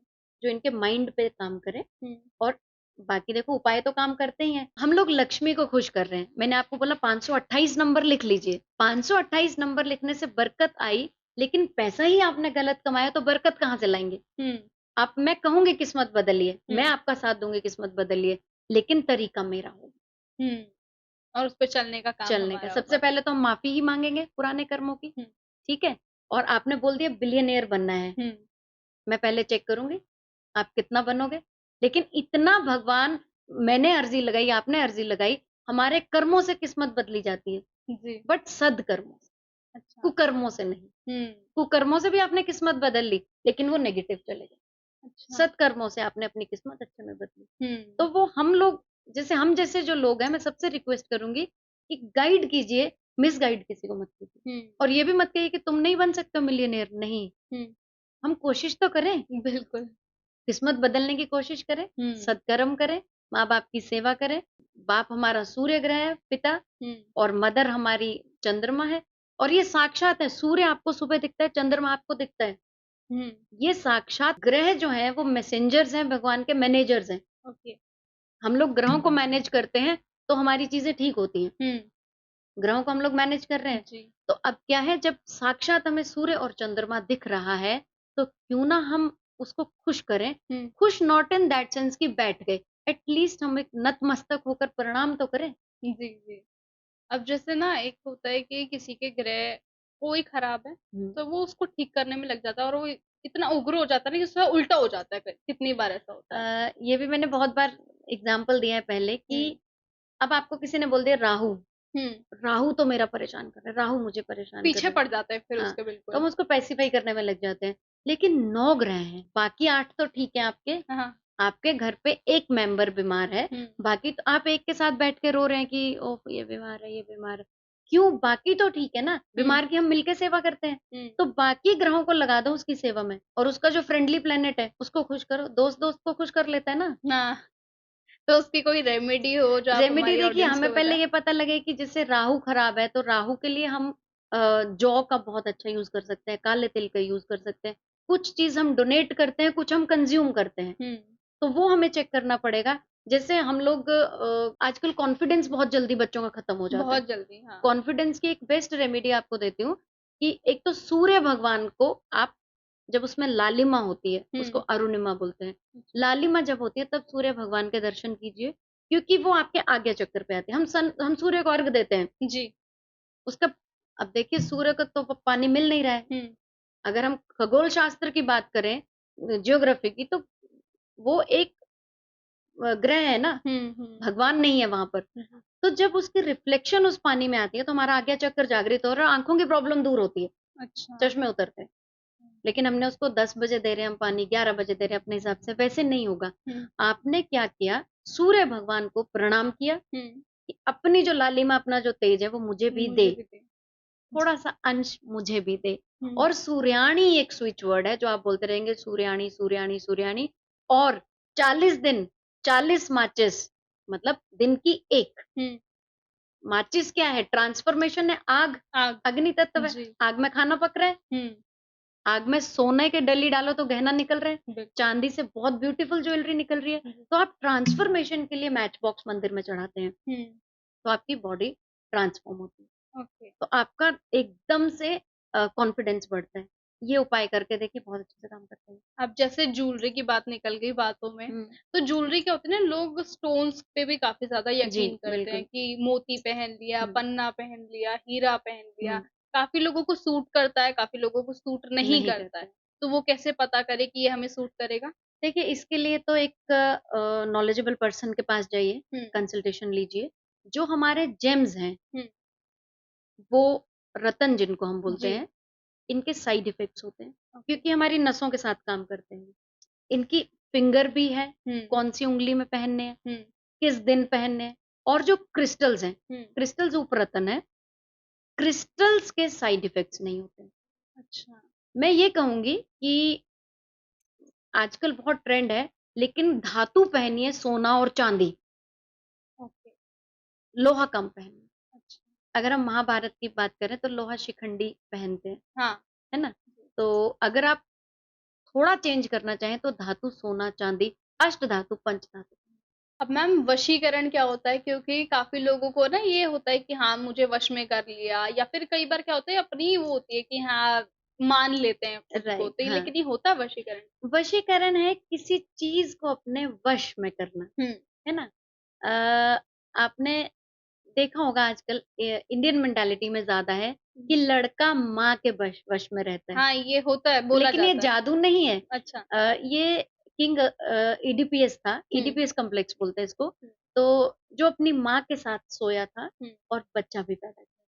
[SPEAKER 2] जो इनके माइंड पे काम करे।
[SPEAKER 1] हम्म।
[SPEAKER 2] और बाकी देखो उपाय तो काम करते ही हैं। हम लोग लक्ष्मी को खुश कर रहे हैं। मैंने आपको बोला 528 नंबर लिख लीजिए। 528 नंबर लिखने से बरकत आई, लेकिन पैसा ही आपने गलत कमाया तो बरकत कहाँ से लाएंगे?
[SPEAKER 1] हम्म।
[SPEAKER 2] आप, मैं कहूंगी किस्मत बदलिए, मैं
[SPEAKER 1] हम्म।
[SPEAKER 2] आपका साथ दूंगी किस्मत बदलिए, लेकिन तरीका मेरा होगा
[SPEAKER 1] हम्म। और उस पे चलने का काम
[SPEAKER 2] चलने का।
[SPEAKER 1] हमारा
[SPEAKER 2] सबसे
[SPEAKER 1] होगा।
[SPEAKER 2] पहले तो हम माफी ही मांगेंगे पुराने कर्मों की,
[SPEAKER 1] हम्म।
[SPEAKER 2] ठीक है? और आपने बोल दिया बिलियनियर बनना है,
[SPEAKER 1] हम्म।
[SPEAKER 2] मैं पहले चेक करूंगी आप कितना बनोगे। लेकिन इतना भगवान, मैंने अर्जी लगाई, आपने अर्जी लगाई, हमारे कर्मों से किस्मत बदली जाती है,
[SPEAKER 1] जी।
[SPEAKER 2] बट सदकर्मों से,
[SPEAKER 1] अच्छा।
[SPEAKER 2] कुकर्मों से नहीं।
[SPEAKER 1] हम्म।
[SPEAKER 2] कुकर्मों से भी आपने किस्मत बदल ली, लेकिन वो नेगेटिव चले गए।
[SPEAKER 1] अच्छा।
[SPEAKER 2] सत्कर्मों से आपने अपनी किस्मत अच्छे में बदली।
[SPEAKER 1] हम्म।
[SPEAKER 2] तो वो हम लोग, जैसे हम जैसे जो लोग हैं, मैं सबसे रिक्वेस्ट करूंगी कि गाइड कीजिए, मिस गाइड किसी को मत कीजिए।
[SPEAKER 1] हम्म।
[SPEAKER 2] और ये भी मत कहिए कि तुम नहीं बन सकते हो मिलियनेयर, नहीं।
[SPEAKER 1] हम्म।
[SPEAKER 2] हम कोशिश तो करें,
[SPEAKER 1] बिल्कुल।
[SPEAKER 2] किस्मत बदलने की कोशिश करें,
[SPEAKER 1] हम्म।
[SPEAKER 2] सत्कर्म करें, माँ बाप की सेवा करें। बाप हमारा सूर्य ग्रह है, पिता,
[SPEAKER 1] हम्म।
[SPEAKER 2] और मदर हमारी चंद्रमा है। और ये साक्षात है, सूर्य आपको सुबह दिखता है, चंद्रमा आपको दिखता है।
[SPEAKER 1] हम्म।
[SPEAKER 2] ये साक्षात ग्रह जो हैं वो मैसेंजर्स हैं, भगवान के मैनेजर्स हैं।
[SPEAKER 1] ओके।
[SPEAKER 2] हम लोग ग्रहों को मैनेज करते हैं तो हमारी चीजें ठीक होती हैं।
[SPEAKER 1] हम्म।
[SPEAKER 2] ग्रहों को हम लोग मैनेज कर रहे हैं।
[SPEAKER 1] जी।
[SPEAKER 2] तो अब क्या है, जब साक्षात हमें सूर्य और चंद्रमा दिख रहा है, तो क्यों ना हम उसको खुश करें।
[SPEAKER 1] हम्म।
[SPEAKER 2] खुश नॉट इन दैट सेंस कि बैठ गए, एटलीस्ट हम एक नतमस्तक होकर प्रणाम तो करें।
[SPEAKER 1] जी। जी। अब जैसे ना एक होता है कि किसी के ग्रह कोई खराब है,
[SPEAKER 2] हम्म।
[SPEAKER 1] तो वो उसको ठीक करने में लग जाता है और वो इतना उग्र हो जाता है ना कि उसका उल्टा हो जाता है। कितनी बार ऐसा होता है।
[SPEAKER 2] ये भी मैंने बहुत बार एग्जाम्पल दिया है पहले कि
[SPEAKER 1] हम्म।
[SPEAKER 2] अब आपको किसी ने बोल दिया राहु,
[SPEAKER 1] हम्म।
[SPEAKER 2] राहु तो मेरा परेशान कर रहा है, राहु मुझे परेशान कर
[SPEAKER 1] पीछे
[SPEAKER 2] रहा है।
[SPEAKER 1] पड़ जाते हैं फिर
[SPEAKER 2] हाँ,
[SPEAKER 1] उसके
[SPEAKER 2] तो
[SPEAKER 1] बिल्कुल।
[SPEAKER 2] हम उसको पैसिफाई करने में लग जाते हैं। लेकिन 9 ग्रह हैं, बाकी 8 तो ठीक है आपके।
[SPEAKER 1] हाँ।
[SPEAKER 2] आपके घर पे एक मेंबर बीमार है,
[SPEAKER 1] हम्म।
[SPEAKER 2] बाकी तो आप एक के साथ बैठ के रो रहे हैं कि ओह ये बीमार है, ये बीमार है। क्यों? बाकी तो ठीक है ना,
[SPEAKER 1] हम्म।
[SPEAKER 2] बीमार की हम मिलके सेवा करते हैं।
[SPEAKER 1] हम्म।
[SPEAKER 2] तो बाकी ग्रहों को लगा दो उसकी सेवा में, और उसका जो फ्रेंडली प्लेनेट है उसको खुश करो। दोस्त दोस्त को खुश कर लेता है ना।
[SPEAKER 1] हाँ। तो उसकी कोई रेमेडी हो जो आप
[SPEAKER 2] रेमेडी
[SPEAKER 1] हमारी
[SPEAKER 2] देखिए,
[SPEAKER 1] ऑडियंस
[SPEAKER 2] हमें
[SPEAKER 1] को
[SPEAKER 2] पहले
[SPEAKER 1] बताएं।
[SPEAKER 2] ये पता लगे कि जैसे राहु खराब है, तो राहु के लिए हम जौ का बहुत अच्छा यूज कर सकते हैं, काले तिल का यूज कर सकते हैं। कुछ चीज हम डोनेट करते हैं, कुछ हम कंज्यूम करते हैं।
[SPEAKER 1] हम्म।
[SPEAKER 2] तो वो हमें चेक करना पड़ेगा। जैसे हम लोग आजकल कॉन्फिडेंस बहुत जल्दी बच्चों का खत्म हो जाता है।
[SPEAKER 1] बहुत जल्दी, हाँ।
[SPEAKER 2] कॉन्फिडेंस की एक बेस्ट रेमेडी आपको देती हूँ कि एक तो सूर्य भगवान को आप, जब उसमें लालिमा होती है, उसको
[SPEAKER 1] हम्म।
[SPEAKER 2] अरुणिमा बोलते हैं।
[SPEAKER 1] अच्छा।
[SPEAKER 2] लालिमा जब होती है तब सूर्य भगवान के दर्शन कीजिए, क्योंकि वो आपके आज्ञा चक्र पे आते हैं। हम सूर्य को अर्घ देते हैं
[SPEAKER 1] जी।
[SPEAKER 2] उसका। अब देखिए सूर्य को तो पानी मिल नहीं रहा है।
[SPEAKER 1] हम्म।
[SPEAKER 2] अगर हम खगोल शास्त्र की बात करें, ज्योग्राफी की, तो वो एक ग्रह है ना,
[SPEAKER 1] हम्म।
[SPEAKER 2] भगवान नहीं है वहां पर।
[SPEAKER 1] हम्म।
[SPEAKER 2] तो जब उसकी रिफ्लेक्शन उस पानी में आती है तो हमारा आज्ञा चक्र जागृत हो रहा है, आंखों की प्रॉब्लम दूर होती है,
[SPEAKER 1] अच्छा।
[SPEAKER 2] चश्मे उतरते हैं। लेकिन हमने उसको 10 बजे दे रहे हैं हम पानी, 11 बजे दे रहे हैं अपने हिसाब से, वैसे नहीं होगा।
[SPEAKER 1] हम्म।
[SPEAKER 2] आपने क्या किया, सूर्य भगवान को प्रणाम किया
[SPEAKER 1] हम्म।
[SPEAKER 2] कि अपनी जो लालिमा, अपना जो तेज है वो मुझे भी दे,
[SPEAKER 1] मुझे भी दे।
[SPEAKER 2] थोड़ा सा अंश मुझे भी दे।
[SPEAKER 1] हम्म।
[SPEAKER 2] और सूर्याणी एक स्विच वर्ड है जो आप बोलते रहेंगे, सूर्याणी सूर्याणी सूर्याणी। और 40 दिन 40 माचिस, मतलब दिन की एक
[SPEAKER 1] हम्म।
[SPEAKER 2] माचिस। क्या है? ट्रांसफॉर्मेशन है, आग,
[SPEAKER 1] आग।
[SPEAKER 2] अग्नि तत्व है।
[SPEAKER 1] जी।
[SPEAKER 2] आग में खाना पक रहा है,
[SPEAKER 1] हम्म।
[SPEAKER 2] आग में सोने के डली डालो तो गहना निकल रहे हैं,
[SPEAKER 1] बिल्कुल।
[SPEAKER 2] चांदी से बहुत ब्यूटीफुल ज्वेलरी निकल रही है।
[SPEAKER 1] हम्म।
[SPEAKER 2] तो आप ट्रांसफॉर्मेशन के लिए मैच बॉक्स मंदिर में चढ़ाते हैं,
[SPEAKER 1] हम्म।
[SPEAKER 2] तो आपकी बॉडी ट्रांसफॉर्म होती है,
[SPEAKER 1] ओके।
[SPEAKER 2] तो आपका एकदम से कॉन्फिडेंस बढ़ता है। ये उपाय करके देखिए, बहुत अच्छे से काम करते हैं।
[SPEAKER 1] अब जैसे ज्वेलरी की बात निकल गई बातों में,
[SPEAKER 2] हम्म।
[SPEAKER 1] तो ज्वेलरी क्या होती है ना, लोग स्टोन्स पे भी काफी ज्यादा
[SPEAKER 2] जी
[SPEAKER 1] यकीन करते हैं
[SPEAKER 2] बिल्कुल।
[SPEAKER 1] कि मोती पहन लिया,
[SPEAKER 2] हम्म।
[SPEAKER 1] पन्ना पहन लिया, हीरा पहन लिया।
[SPEAKER 2] हम्म।
[SPEAKER 1] काफी लोगों को सूट करता है, काफी लोगों को सूट नहीं
[SPEAKER 2] नहीं
[SPEAKER 1] करता
[SPEAKER 2] करता
[SPEAKER 1] है।
[SPEAKER 2] है।
[SPEAKER 1] तो वो कैसे पता करे कि ये हमें सूट करेगा?
[SPEAKER 2] देखिए, इसके लिए तो एक नॉलेजेबल पर्सन के पास जाइए,
[SPEAKER 1] हम्म।
[SPEAKER 2] कंसल्टेशन लीजिए। जो हमारे जेम्स हैं,
[SPEAKER 1] हम्म।
[SPEAKER 2] वो रतन जिनको हम बोलते
[SPEAKER 1] जी।
[SPEAKER 2] हैं, इनके साइड इफेक्ट्स होते हैं,
[SPEAKER 1] ओके।
[SPEAKER 2] क्योंकि हमारी नसों के साथ काम करते हैं। इनकी फिंगर भी है,
[SPEAKER 1] हम्म।
[SPEAKER 2] कौन सी उंगली में पहनने हैं,
[SPEAKER 1] हम्म।
[SPEAKER 2] किस दिन पहनने हैं। और जो क्रिस्टल्स हैं,
[SPEAKER 1] हम्म।
[SPEAKER 2] क्रिस्टल्स उपरतन है, क्रिस्टल्स के साइड इफेक्ट्स नहीं होते हैं।
[SPEAKER 1] अच्छा।
[SPEAKER 2] मैं ये कहूंगी कि आजकल बहुत ट्रेंड है, लेकिन धातु पहनिए, सोना और चांदी,
[SPEAKER 1] ओके।
[SPEAKER 2] लोहा कम पहनिए।
[SPEAKER 1] अच्छा।
[SPEAKER 2] अगर हम महाभारत की बात करें तो लोहा शिखंडी पहनते हैं,
[SPEAKER 1] हाँ।
[SPEAKER 2] है ना? तो अगर आप थोड़ा चेंज करना चाहें तो धातु सोना, चांदी, अष्ट धातु, पंच धातु।
[SPEAKER 1] अब मैम वशीकरण क्या होता है? क्योंकि काफ़ी लोगों को ना ये होता है कि हाँ, मुझे वश में कर लिया, या फिर कई बार क्या होता है अपनी वो होती है कि हाँ, मान लेते हैं खुद को,
[SPEAKER 2] राइट,
[SPEAKER 1] तो ये
[SPEAKER 2] हाँ।
[SPEAKER 1] लेकिन ये होता है वशीकरण?
[SPEAKER 2] वशीकरण है किसी चीज़ को अपने वश में करना,
[SPEAKER 1] हुँ,
[SPEAKER 2] है ना? आपने देखा होगा आजकल इंडियन मेंटालिटी में ज़्यादा है कि
[SPEAKER 1] हुँ।
[SPEAKER 2] लड़का माँ के वश में रहता है।
[SPEAKER 1] हाँ, ये होता है, बोला
[SPEAKER 2] लेकिन ये
[SPEAKER 1] जाता है।
[SPEAKER 2] जादू नहीं है।
[SPEAKER 1] अच्छा।
[SPEAKER 2] ये किंग इडिपियस था,
[SPEAKER 1] हुँ,
[SPEAKER 2] इडिपियस कॉम्प्लेक्स बोलते हैं इसको।
[SPEAKER 1] हुँ,
[SPEAKER 2] तो जो अपनी माँ के साथ सोया था
[SPEAKER 1] हुँ,
[SPEAKER 2] और बच्चा भी पैदा किया।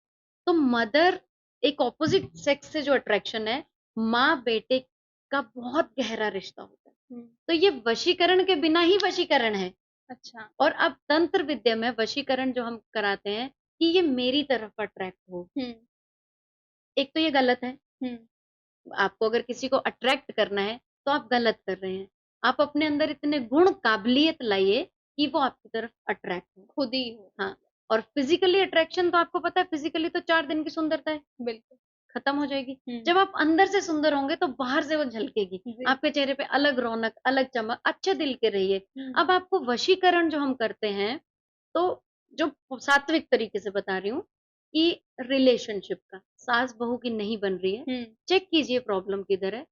[SPEAKER 2] तो मदर एक ऑपोजिट सेक्स से जो अट्रैक्शन है, माँ-बेटे का बहुत गहरा रिश्ता होता है।
[SPEAKER 1] हुँ,
[SPEAKER 2] तो ये वशीकरण के बिना ही वशीकरण है।
[SPEAKER 1] अच्छा।
[SPEAKER 2] और अब तंत्र विद्या में वशीकरण जो हम कराते हैं कि ये मेरी तरफ अट्रैक्ट हो।
[SPEAKER 1] हुँ,
[SPEAKER 2] एक तो ये गलत है।
[SPEAKER 1] हुँ,
[SPEAKER 2] आपको अगर किसी को अट्रैक्ट करना है, तो आप गलत कर रहे हैं। आप अपने अंदर इतने गुण, काबिलियत लाइए कि वो आपकी तरफ अट्रैक्ट हो।
[SPEAKER 1] खुद ही हो।
[SPEAKER 2] हाँ, और फिज़िकली अट्रैक्शन तो आपको पता है फिज़िकली तो 4 दिन की सुंदरता है,
[SPEAKER 1] बिल्कुल।
[SPEAKER 2] खत्म हो जाएगी।
[SPEAKER 1] हुँ,
[SPEAKER 2] जब आप अंदर से सुंदर होंगे तो बाहर से वो झलकेगी।
[SPEAKER 1] जी।
[SPEAKER 2] आपके चेहरे पे अलग रौनक, अलग चमक, अच्छे दिल के रहिए।
[SPEAKER 1] हुँ,
[SPEAKER 2] अब आपको वशीकरण जो हम करते हैं, तो जो सात्विक तरीके से बता रही हूँ कि रिलेशनशिप का, सास-बहू की नहीं बन रही है,
[SPEAKER 1] हुँ,
[SPEAKER 2] चेक कीजिए प्रॉब्लम किधर है।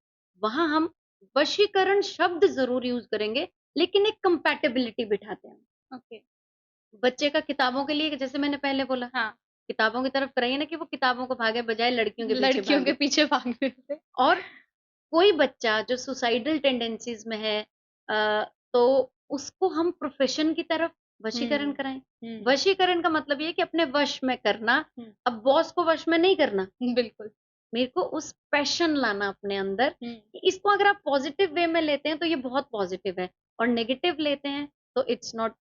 [SPEAKER 2] वहाँ हम वशीकरण शब्द ज़रूर यूज़ करेंगे, लेकिन एक कंपैटिबिलिटी बिठाते हैं।
[SPEAKER 1] ओके।
[SPEAKER 2] बच्चे का किताबों के लिए जैसे मैंने पहले बोला,
[SPEAKER 1] हाँ,
[SPEAKER 2] किताबों की तरफ कराइए ना कि वो किताबों को भागे बजाय लड़कियों के पीछे
[SPEAKER 1] लड़कियों के
[SPEAKER 2] भागे।
[SPEAKER 1] पीछे भागने से।
[SPEAKER 2] और कोई बच्चा जो सुसाइडल टेंडेंसीज़ में है तो उसको हम प्रोफ़ेशन की तरफ वशीकरण
[SPEAKER 1] हुँ,
[SPEAKER 2] कराएँ।
[SPEAKER 1] हुँ,
[SPEAKER 2] वशीकरण का मतलब ये है कि अपने वश में करना,
[SPEAKER 1] हुँ,
[SPEAKER 2] अब बॉस को वश में नहीं करना।
[SPEAKER 1] बिल्कुल।
[SPEAKER 2] मेरे को उस पैशन लाना अपने अंदर,
[SPEAKER 1] हुँ,
[SPEAKER 2] कि इसको अगर आप पॉज़िटिव वे में लेते हैं तो ये बहुत पॉज़िटिव है और नेगेटिव लेते हैं तो इट्स नॉट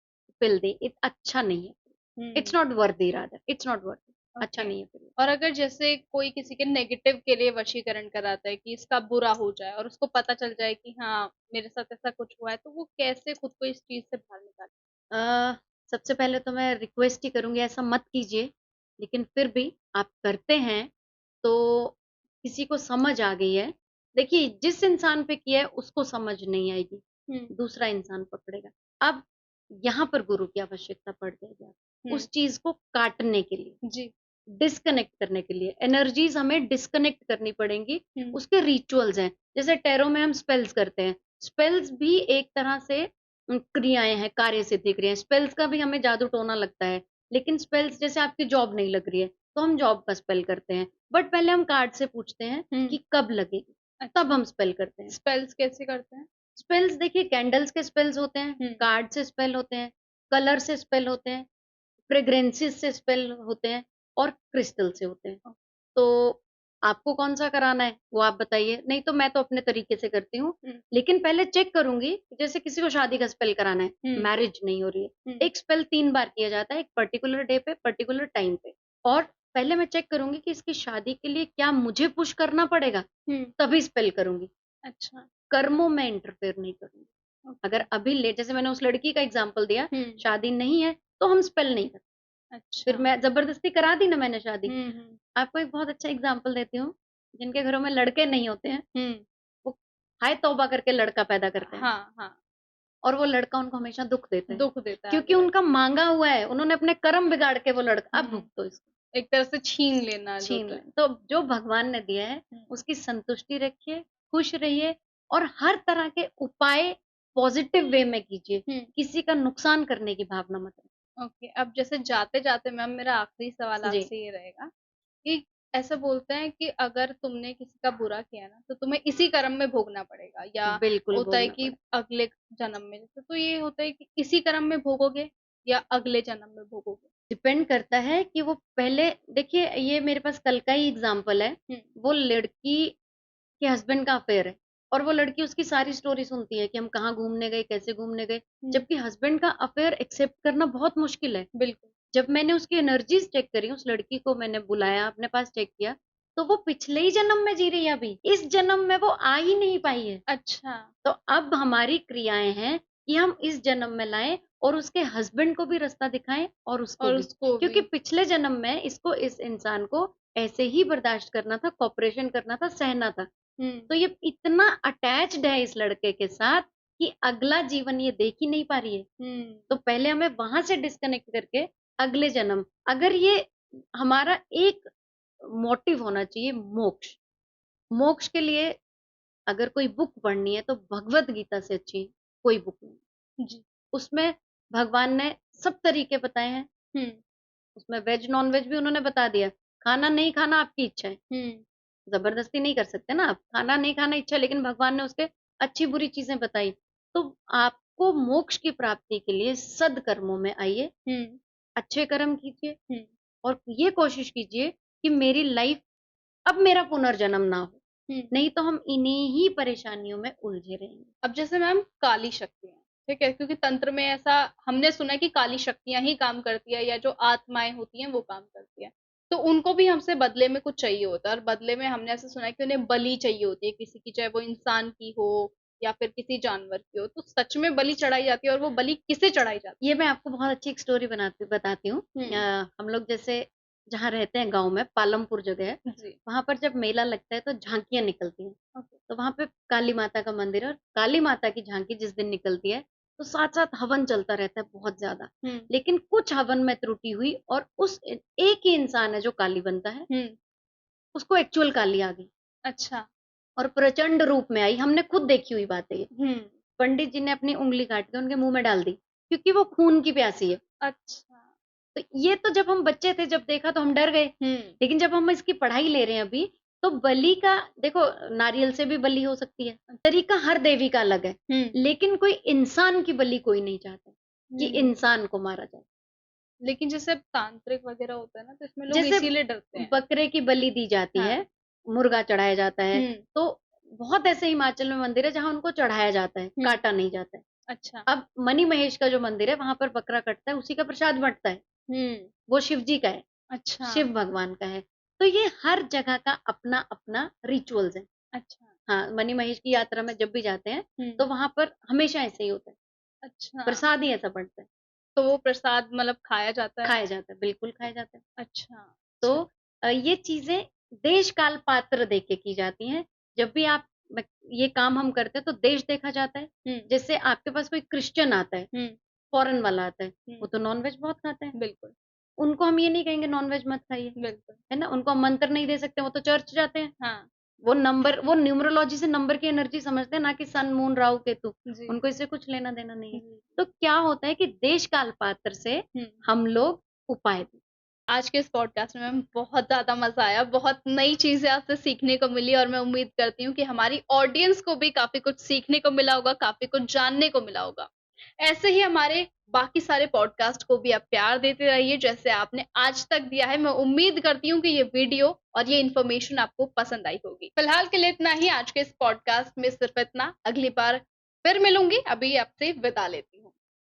[SPEAKER 2] फ़िल्दी, अच्छा नहीं है। It's
[SPEAKER 1] hmm,
[SPEAKER 2] not worthy rather, it's not worthy, अच्छा
[SPEAKER 1] ओके।
[SPEAKER 2] नहीं है फिर ये।
[SPEAKER 1] और अगर जैसे कोई किसी के नेगेटिव के लिए वशीकरण कराता है कि इसका बुरा हो जाए और उसको पता चल जाए कि हाँ, मेरे साथ ऐसा कुछ हुआ है, तो वो कैसे खुद को इस चीज़ से बाहर निकाले?
[SPEAKER 2] अ, सबसे पहले तो मैं रिक्वेस्ट ही करूँगी ऐसा मत कीजिए, लेकिन फिर भी आप करते हैं, तो किसी को समझ आ गई है। देखिए, जिस इंसान पे किया है उसको समझ नहीं आएगी,
[SPEAKER 1] हुँ,
[SPEAKER 2] दूसरा इंसान पकड़ेगा। अब यहाँ पर गुरु की आवश्यकता पड़ जाएगी आपको,
[SPEAKER 1] हुँ,
[SPEAKER 2] उस चीज़ को काटने के लिए,
[SPEAKER 1] जी।
[SPEAKER 2] डिस्कनेक्ट करने के लिए, एनर्जीज़ हमें डिस्कनेक्ट करनी पड़ेंगी,
[SPEAKER 1] हुँ,
[SPEAKER 2] उसके रिचुअल्स हैं। जैसे टैरो में हम स्पेल्स करते हैं, स्पेल्स भी एक तरह से क्रियाएँ हैं, कार्य सिद्धि क्रियाएँ। स्पेल्स का भी हमें जादू-टोना लगता है, लेकिन स्पेल्स जैसे आपकी जॉब नहीं लग रही है, तो हम जॉब का स्पेल करते हैं। बट पहले हम कार्ड से पूछते हैं
[SPEAKER 1] हुँ,
[SPEAKER 2] कि कब लगेगी, तब
[SPEAKER 1] अच्छा।
[SPEAKER 2] हम स्पेल करते हैं।
[SPEAKER 1] स्पेल्स कैसे करते हैं?
[SPEAKER 2] स्पेल्स देखिए कैंडल्स के स्पेल्स होते हैं,
[SPEAKER 1] हुँ,
[SPEAKER 2] कार्ड से स्पेल होते हैं, कलर से स्पेल होते हैं, फ्रेग्रेंसेस से स्पेल होते हैं और क्रिस्टल से होते हैं।
[SPEAKER 1] ओ
[SPEAKER 2] तो आपको कौन-सा कराना है, वो आप बताइए, नहीं तो मैं तो अपने तरीके से करती हूँ।
[SPEAKER 1] हुँ,
[SPEAKER 2] लेकिन पहले चेक करूँगी, जैसे किसी को शादी का स्पेल कराना है,
[SPEAKER 1] हुँ,
[SPEAKER 2] मैरिज नहीं हो रही है,
[SPEAKER 1] हुँ,
[SPEAKER 2] एक स्पेल 3 बार किया जाता है, एक पर्टिकुलर डे पे, पर्टिकुलर टाइम पे और पहले मैं चेक करूँगी कि इसकी शादी के लिए क्या मुझे पुश करना पड़ेगा,
[SPEAKER 1] हुँ,
[SPEAKER 2] तभी स्पेल करूँगी।
[SPEAKER 1] अच्छा,
[SPEAKER 2] कर्मों में इंटरफेयर नहीं करूँगी।
[SPEAKER 1] ओके।
[SPEAKER 2] अगर अभी ले जैसे मैंने उस लड़की का एग्ज़ाम्पल दिया,
[SPEAKER 1] हुँ,
[SPEAKER 2] शादी नहीं है, तो हम स्पेल नहीं करते।
[SPEAKER 1] अच्छा।
[SPEAKER 2] फिर मैं ज़बरदस्ती करा दी ना मैंने शादी।
[SPEAKER 1] हुँ, हुँ,
[SPEAKER 2] आपको एक बहुत अच्छा एग्ज़ाम्पल देती हूँ, जिनके घरों में लड़के नहीं होते हैं,
[SPEAKER 1] हुँ,
[SPEAKER 2] वो हाय तौबा करके लड़का पैदा करते हैं
[SPEAKER 1] हाँ, हाँ,
[SPEAKER 2] और वो लड़का उनको हमेशा दुःख देता है,
[SPEAKER 1] दुःख देता है
[SPEAKER 2] क्योंकि
[SPEAKER 1] आगे
[SPEAKER 2] उनका
[SPEAKER 1] जाके।
[SPEAKER 2] माँगा हुआ है, उन्होंने अपने कर्म बिगाड़ के वो लड़का अब
[SPEAKER 1] हुँ,
[SPEAKER 2] भुगतो इसको,
[SPEAKER 1] एक तरह से छीन लेना जो
[SPEAKER 2] छीन
[SPEAKER 1] होता है।
[SPEAKER 2] लें। तो जो भगवान ने दिया है,
[SPEAKER 1] हुँ,
[SPEAKER 2] उसकी संतुष्टि रखिए, खुश रहिए और हर तरह के उपाय पॉज़िटिव वे में कीजिए,
[SPEAKER 1] हुँ,
[SPEAKER 2] किसी का नुकसान करने की भावना मत रखिए।
[SPEAKER 1] ओके। अब जैसे जाते-जाते मैम मेरा आखिरी सवाल
[SPEAKER 2] जी,
[SPEAKER 1] आपसे ये रहेगा कि ऐसा बोलते हैं कि अगर तुमने किसी का बुरा किया ना, तो तुम्हें इसी कर्म में भोगना पड़ेगा, या
[SPEAKER 2] बिल्कुल
[SPEAKER 1] होता है
[SPEAKER 2] भोगना
[SPEAKER 1] कि
[SPEAKER 2] पड़े।
[SPEAKER 1] अगले जन्म में, जैसे तो ये होता है कि इसी कर्म में भोगोगे या अगले जन्म में भोगोगे?
[SPEAKER 2] डिपेंड करता है कि वो पहले देखिए ये मेरे पास कल का ही एग्ज़ाम्पल है,
[SPEAKER 1] हुँ,
[SPEAKER 2] वो लड़की के हस्बैंड का अफ़ेयर है और वो लड़की उसकी सारी स्टोरी सुनती है कि हम कहाँ घूमने गए, कैसे घूमने गए,
[SPEAKER 1] हुँ,
[SPEAKER 2] जबकि हस्बैंड का अफ़ेयर एक्सेप्ट करना बहुत मुश्किल है।
[SPEAKER 1] बिल्कुल।
[SPEAKER 2] जब मैंने उसकी एनर्जीज़ चेक करी, उस लड़की को मैंने बुलाया, अपने पास चेक किया, तो वो पिछले ही जन्म में जी रही है अभी, इस जन्म में वो आ ही नहीं पाई है।
[SPEAKER 1] अच्छा,
[SPEAKER 2] तो अब हमारी क्रियाएँ हैं कि हम इस जन्म में लाएँ और उसके हस्बैंड को भी रास्ता दिखाएँ और उसको
[SPEAKER 1] और
[SPEAKER 2] भी।
[SPEAKER 1] उसको
[SPEAKER 2] क्योंकि
[SPEAKER 1] भी।
[SPEAKER 2] पिछले जन्म में इसको इस इंसान को ऐसे ही बर्दाश्त करना था, कॉपरेशन करना था, सहना था।
[SPEAKER 1] हम्म।
[SPEAKER 2] तो ये इतना अटैच्ड है इस लड़के के साथ कि अगला जीवन ये देख ही नहीं पा रही है। तो पहले हमें वहां से डिस्कनेक्ट करके अगले जन्म, अगर ये हमारा एक मोटिव होना चाहिए, मोक्ष। मोक्ष के लिए अगर कोई बुक पढ़नी है तो भगवत गीता से अच्छी कोई बुक नहीं।
[SPEAKER 1] जी।
[SPEAKER 2] उसमें भगवान ने सब तरीके बताए हैं।
[SPEAKER 1] हम्म।
[SPEAKER 2] उसमें वेज नॉन वेज भी उन्होंने बता दिया। खाना नहीं खाना आपकी इच्छा है, जबरदस्ती नहीं कर सकते ना आप। खाना नहीं खाना इच्छा है, लेकिन भगवान ने उसके अच्छी बुरी चीजें बताई। तो आपको मोक्ष की प्राप्ति के लिए सदकर्मों में आइए, अच्छे कर्म कीजिए और ये कोशिश कीजिए कि मेरी लाइफ अब मेरा पुनर्जन्म ना हो, नहीं तो हम इन्हीं ही परेशानियों में उलझे रहेंगे।
[SPEAKER 1] अब जैसे मैम काली शक्तियाँ, ठीक है, क्योंकि तंत्र में ऐसा हमने सुना है कि काली शक्तियाँ ही काम करती है या जो आत्माएँ होती हैं वो काम करती हैं। तो उनको भी हमसे बदले में कुछ चाहिए होता है और बदले में हमने ऐसा सुना है कि उन्हें बलि चाहिए होती है किसी की, चाहे वो इंसान की हो या फिर किसी जानवर की हो। तो सच में बलि चढ़ाई जाती है और वो बलि किसे चढ़ाई जाती
[SPEAKER 2] ये मैं आपको बहुत अच्छी एक स्टोरी बताती हूँ।
[SPEAKER 1] है?
[SPEAKER 2] हम लोग जैसे जहाँ रहते हैं गाँव में, पालमपुर जगह है,
[SPEAKER 1] जी।
[SPEAKER 2] वहाँ पर जब मेला लगता है तो झांकियाँ निकलती हैं।
[SPEAKER 1] ओके।
[SPEAKER 2] तो वहाँ पे काली माता का मंदिर है और काली माता की झांकी जिस दिन निकलती है, तो साथ-साथ हवन चलता रहता है बहुत ज़्यादा।
[SPEAKER 1] हुँ,
[SPEAKER 2] लेकिन कुछ हवन में त्रुटि हुई और उस एक ही इंसान है जो काली बनता है,
[SPEAKER 1] हुँ।
[SPEAKER 2] उसको एक्चुअल काली आ गई
[SPEAKER 1] अच्छा।
[SPEAKER 2] और प्रचंड रूप में आई। हमने खुद देखी हुई बात है ये।
[SPEAKER 1] हुँ।
[SPEAKER 2] पंडित जी ने अपनी उँगली काट के उनके मुँह में डाल दी, क्योंकि वो खून की प्यासी है।
[SPEAKER 1] अच्छा।
[SPEAKER 2] तो ये तो जब हम बच्चे थे, जब देखा तो हम डर गए।
[SPEAKER 1] हुँ,
[SPEAKER 2] लेकिन जब हम इसकी पढ़ाई ले रहे हैं अभी, तो बलि का देखो, नारियल से भी बलि हो सकती है। तरीका हर देवी का अलग है,
[SPEAKER 1] हुँ,
[SPEAKER 2] लेकिन कोई इंसान की बलि कोई नहीं चाहता कि
[SPEAKER 1] हुँ।
[SPEAKER 2] इंसान को मारा जाए।
[SPEAKER 1] लेकिन जैसे अब तांत्रिक वगैरह होता है ना, तो इसमें लोग
[SPEAKER 2] जैसे
[SPEAKER 1] इसीलिए डरते हैं।
[SPEAKER 2] बकरे की बलि दी जाती
[SPEAKER 1] हाँ।
[SPEAKER 2] है, मुर्गा चढ़ाया जाता है,
[SPEAKER 1] हुँ,
[SPEAKER 2] तो बहुत ऐसे हिमाचल में मंदिर है जहाँ उनको चढ़ाया जाता है,
[SPEAKER 1] हुँ।
[SPEAKER 2] काटा नहीं जाता है।
[SPEAKER 1] अच्छा।
[SPEAKER 2] अब मणि महेश का जो मंदिर है, वहाँ पर बकरा कटता है, उसी का प्रसाद बँटता है।
[SPEAKER 1] हुँ।
[SPEAKER 2] वो शिव जी का है,
[SPEAKER 1] अच्छा।
[SPEAKER 2] शिव भगवान का है। तो ये हर जगह का अपना-अपना रिचुअल्स है।
[SPEAKER 1] अच्छा।
[SPEAKER 2] हाँ, मणि महेश की यात्रा में जब भी जाते हैं,
[SPEAKER 1] हुँ।
[SPEAKER 2] तो वहाँ पर हमेशा ऐसे ही होता है,
[SPEAKER 1] अच्छा।
[SPEAKER 2] प्रसाद ही ऐसा बँटता है,
[SPEAKER 1] तो वो प्रसाद मतलब खाया जाता है?
[SPEAKER 2] खाया जाता है, बिल्कुल खाया जाता है।
[SPEAKER 1] अच्छा।
[SPEAKER 2] तो
[SPEAKER 1] अच्छा।
[SPEAKER 2] ये चीज़ें देश काल पात्र देख के की जाती हैं। जब भी आप म ये काम हम करते हैं तो देश देखा जाता है।
[SPEAKER 1] हुँ,
[SPEAKER 2] जैसे आपके पास कोई क्रिश्चियन आता है,
[SPEAKER 1] हुँ,
[SPEAKER 2] फॉरेन वाला आता है,
[SPEAKER 1] हुँ।
[SPEAKER 2] वो तो नॉन-वेज बहुत खाता है।
[SPEAKER 1] बिल्कुल,
[SPEAKER 2] उनको हम ये नहीं कहेंगे नॉन-वेज मत खाइए,
[SPEAKER 1] बिल्कुल।
[SPEAKER 2] है ना? उनको हम मंत्र नहीं दे सकते, वो तो चर्च जाते हैं।
[SPEAKER 1] हाँ।
[SPEAKER 2] वो न्यूमरोलॉजी से नंबर की एनर्जी समझते हैं, ना कि सन, मून, राहु, केतु।
[SPEAKER 1] जी,
[SPEAKER 2] उनको इससे कुछ लेना-देना नहीं है।
[SPEAKER 1] जी।
[SPEAKER 2] तो क्या होता है कि देश काल पात्र से
[SPEAKER 1] हुँ।
[SPEAKER 2] हम लोग उपाय दें।
[SPEAKER 1] आज के इस पॉडकास्ट में मैम बहुत ज़्यादा मज़ा आया, बहुत नई चीज़ें आपसे सीखने को मिली और मैं उम्मीद करती हूँ कि हमारी ऑडियंस को भी काफ़ी कुछ सीखने को मिला होगा, काफ़ी कुछ जानने को मिला होगा। ऐसे ही हमारे बाकी सारे पॉडकास्ट को भी आप प्यार देते रहिए, जैसे आपने आज तक दिया है। मैं उम्मीद करती हूँ कि ये वीडियो और ये इन्फॉर्मेशन आपको पसंद आई होगी। फिलहाल के लिए इतना ही, आज के इस पॉडकास्ट में सिर्फ़ इतना। अगली बार फिर मिलूँगी, अभी आपसे विदा लेती हूँ।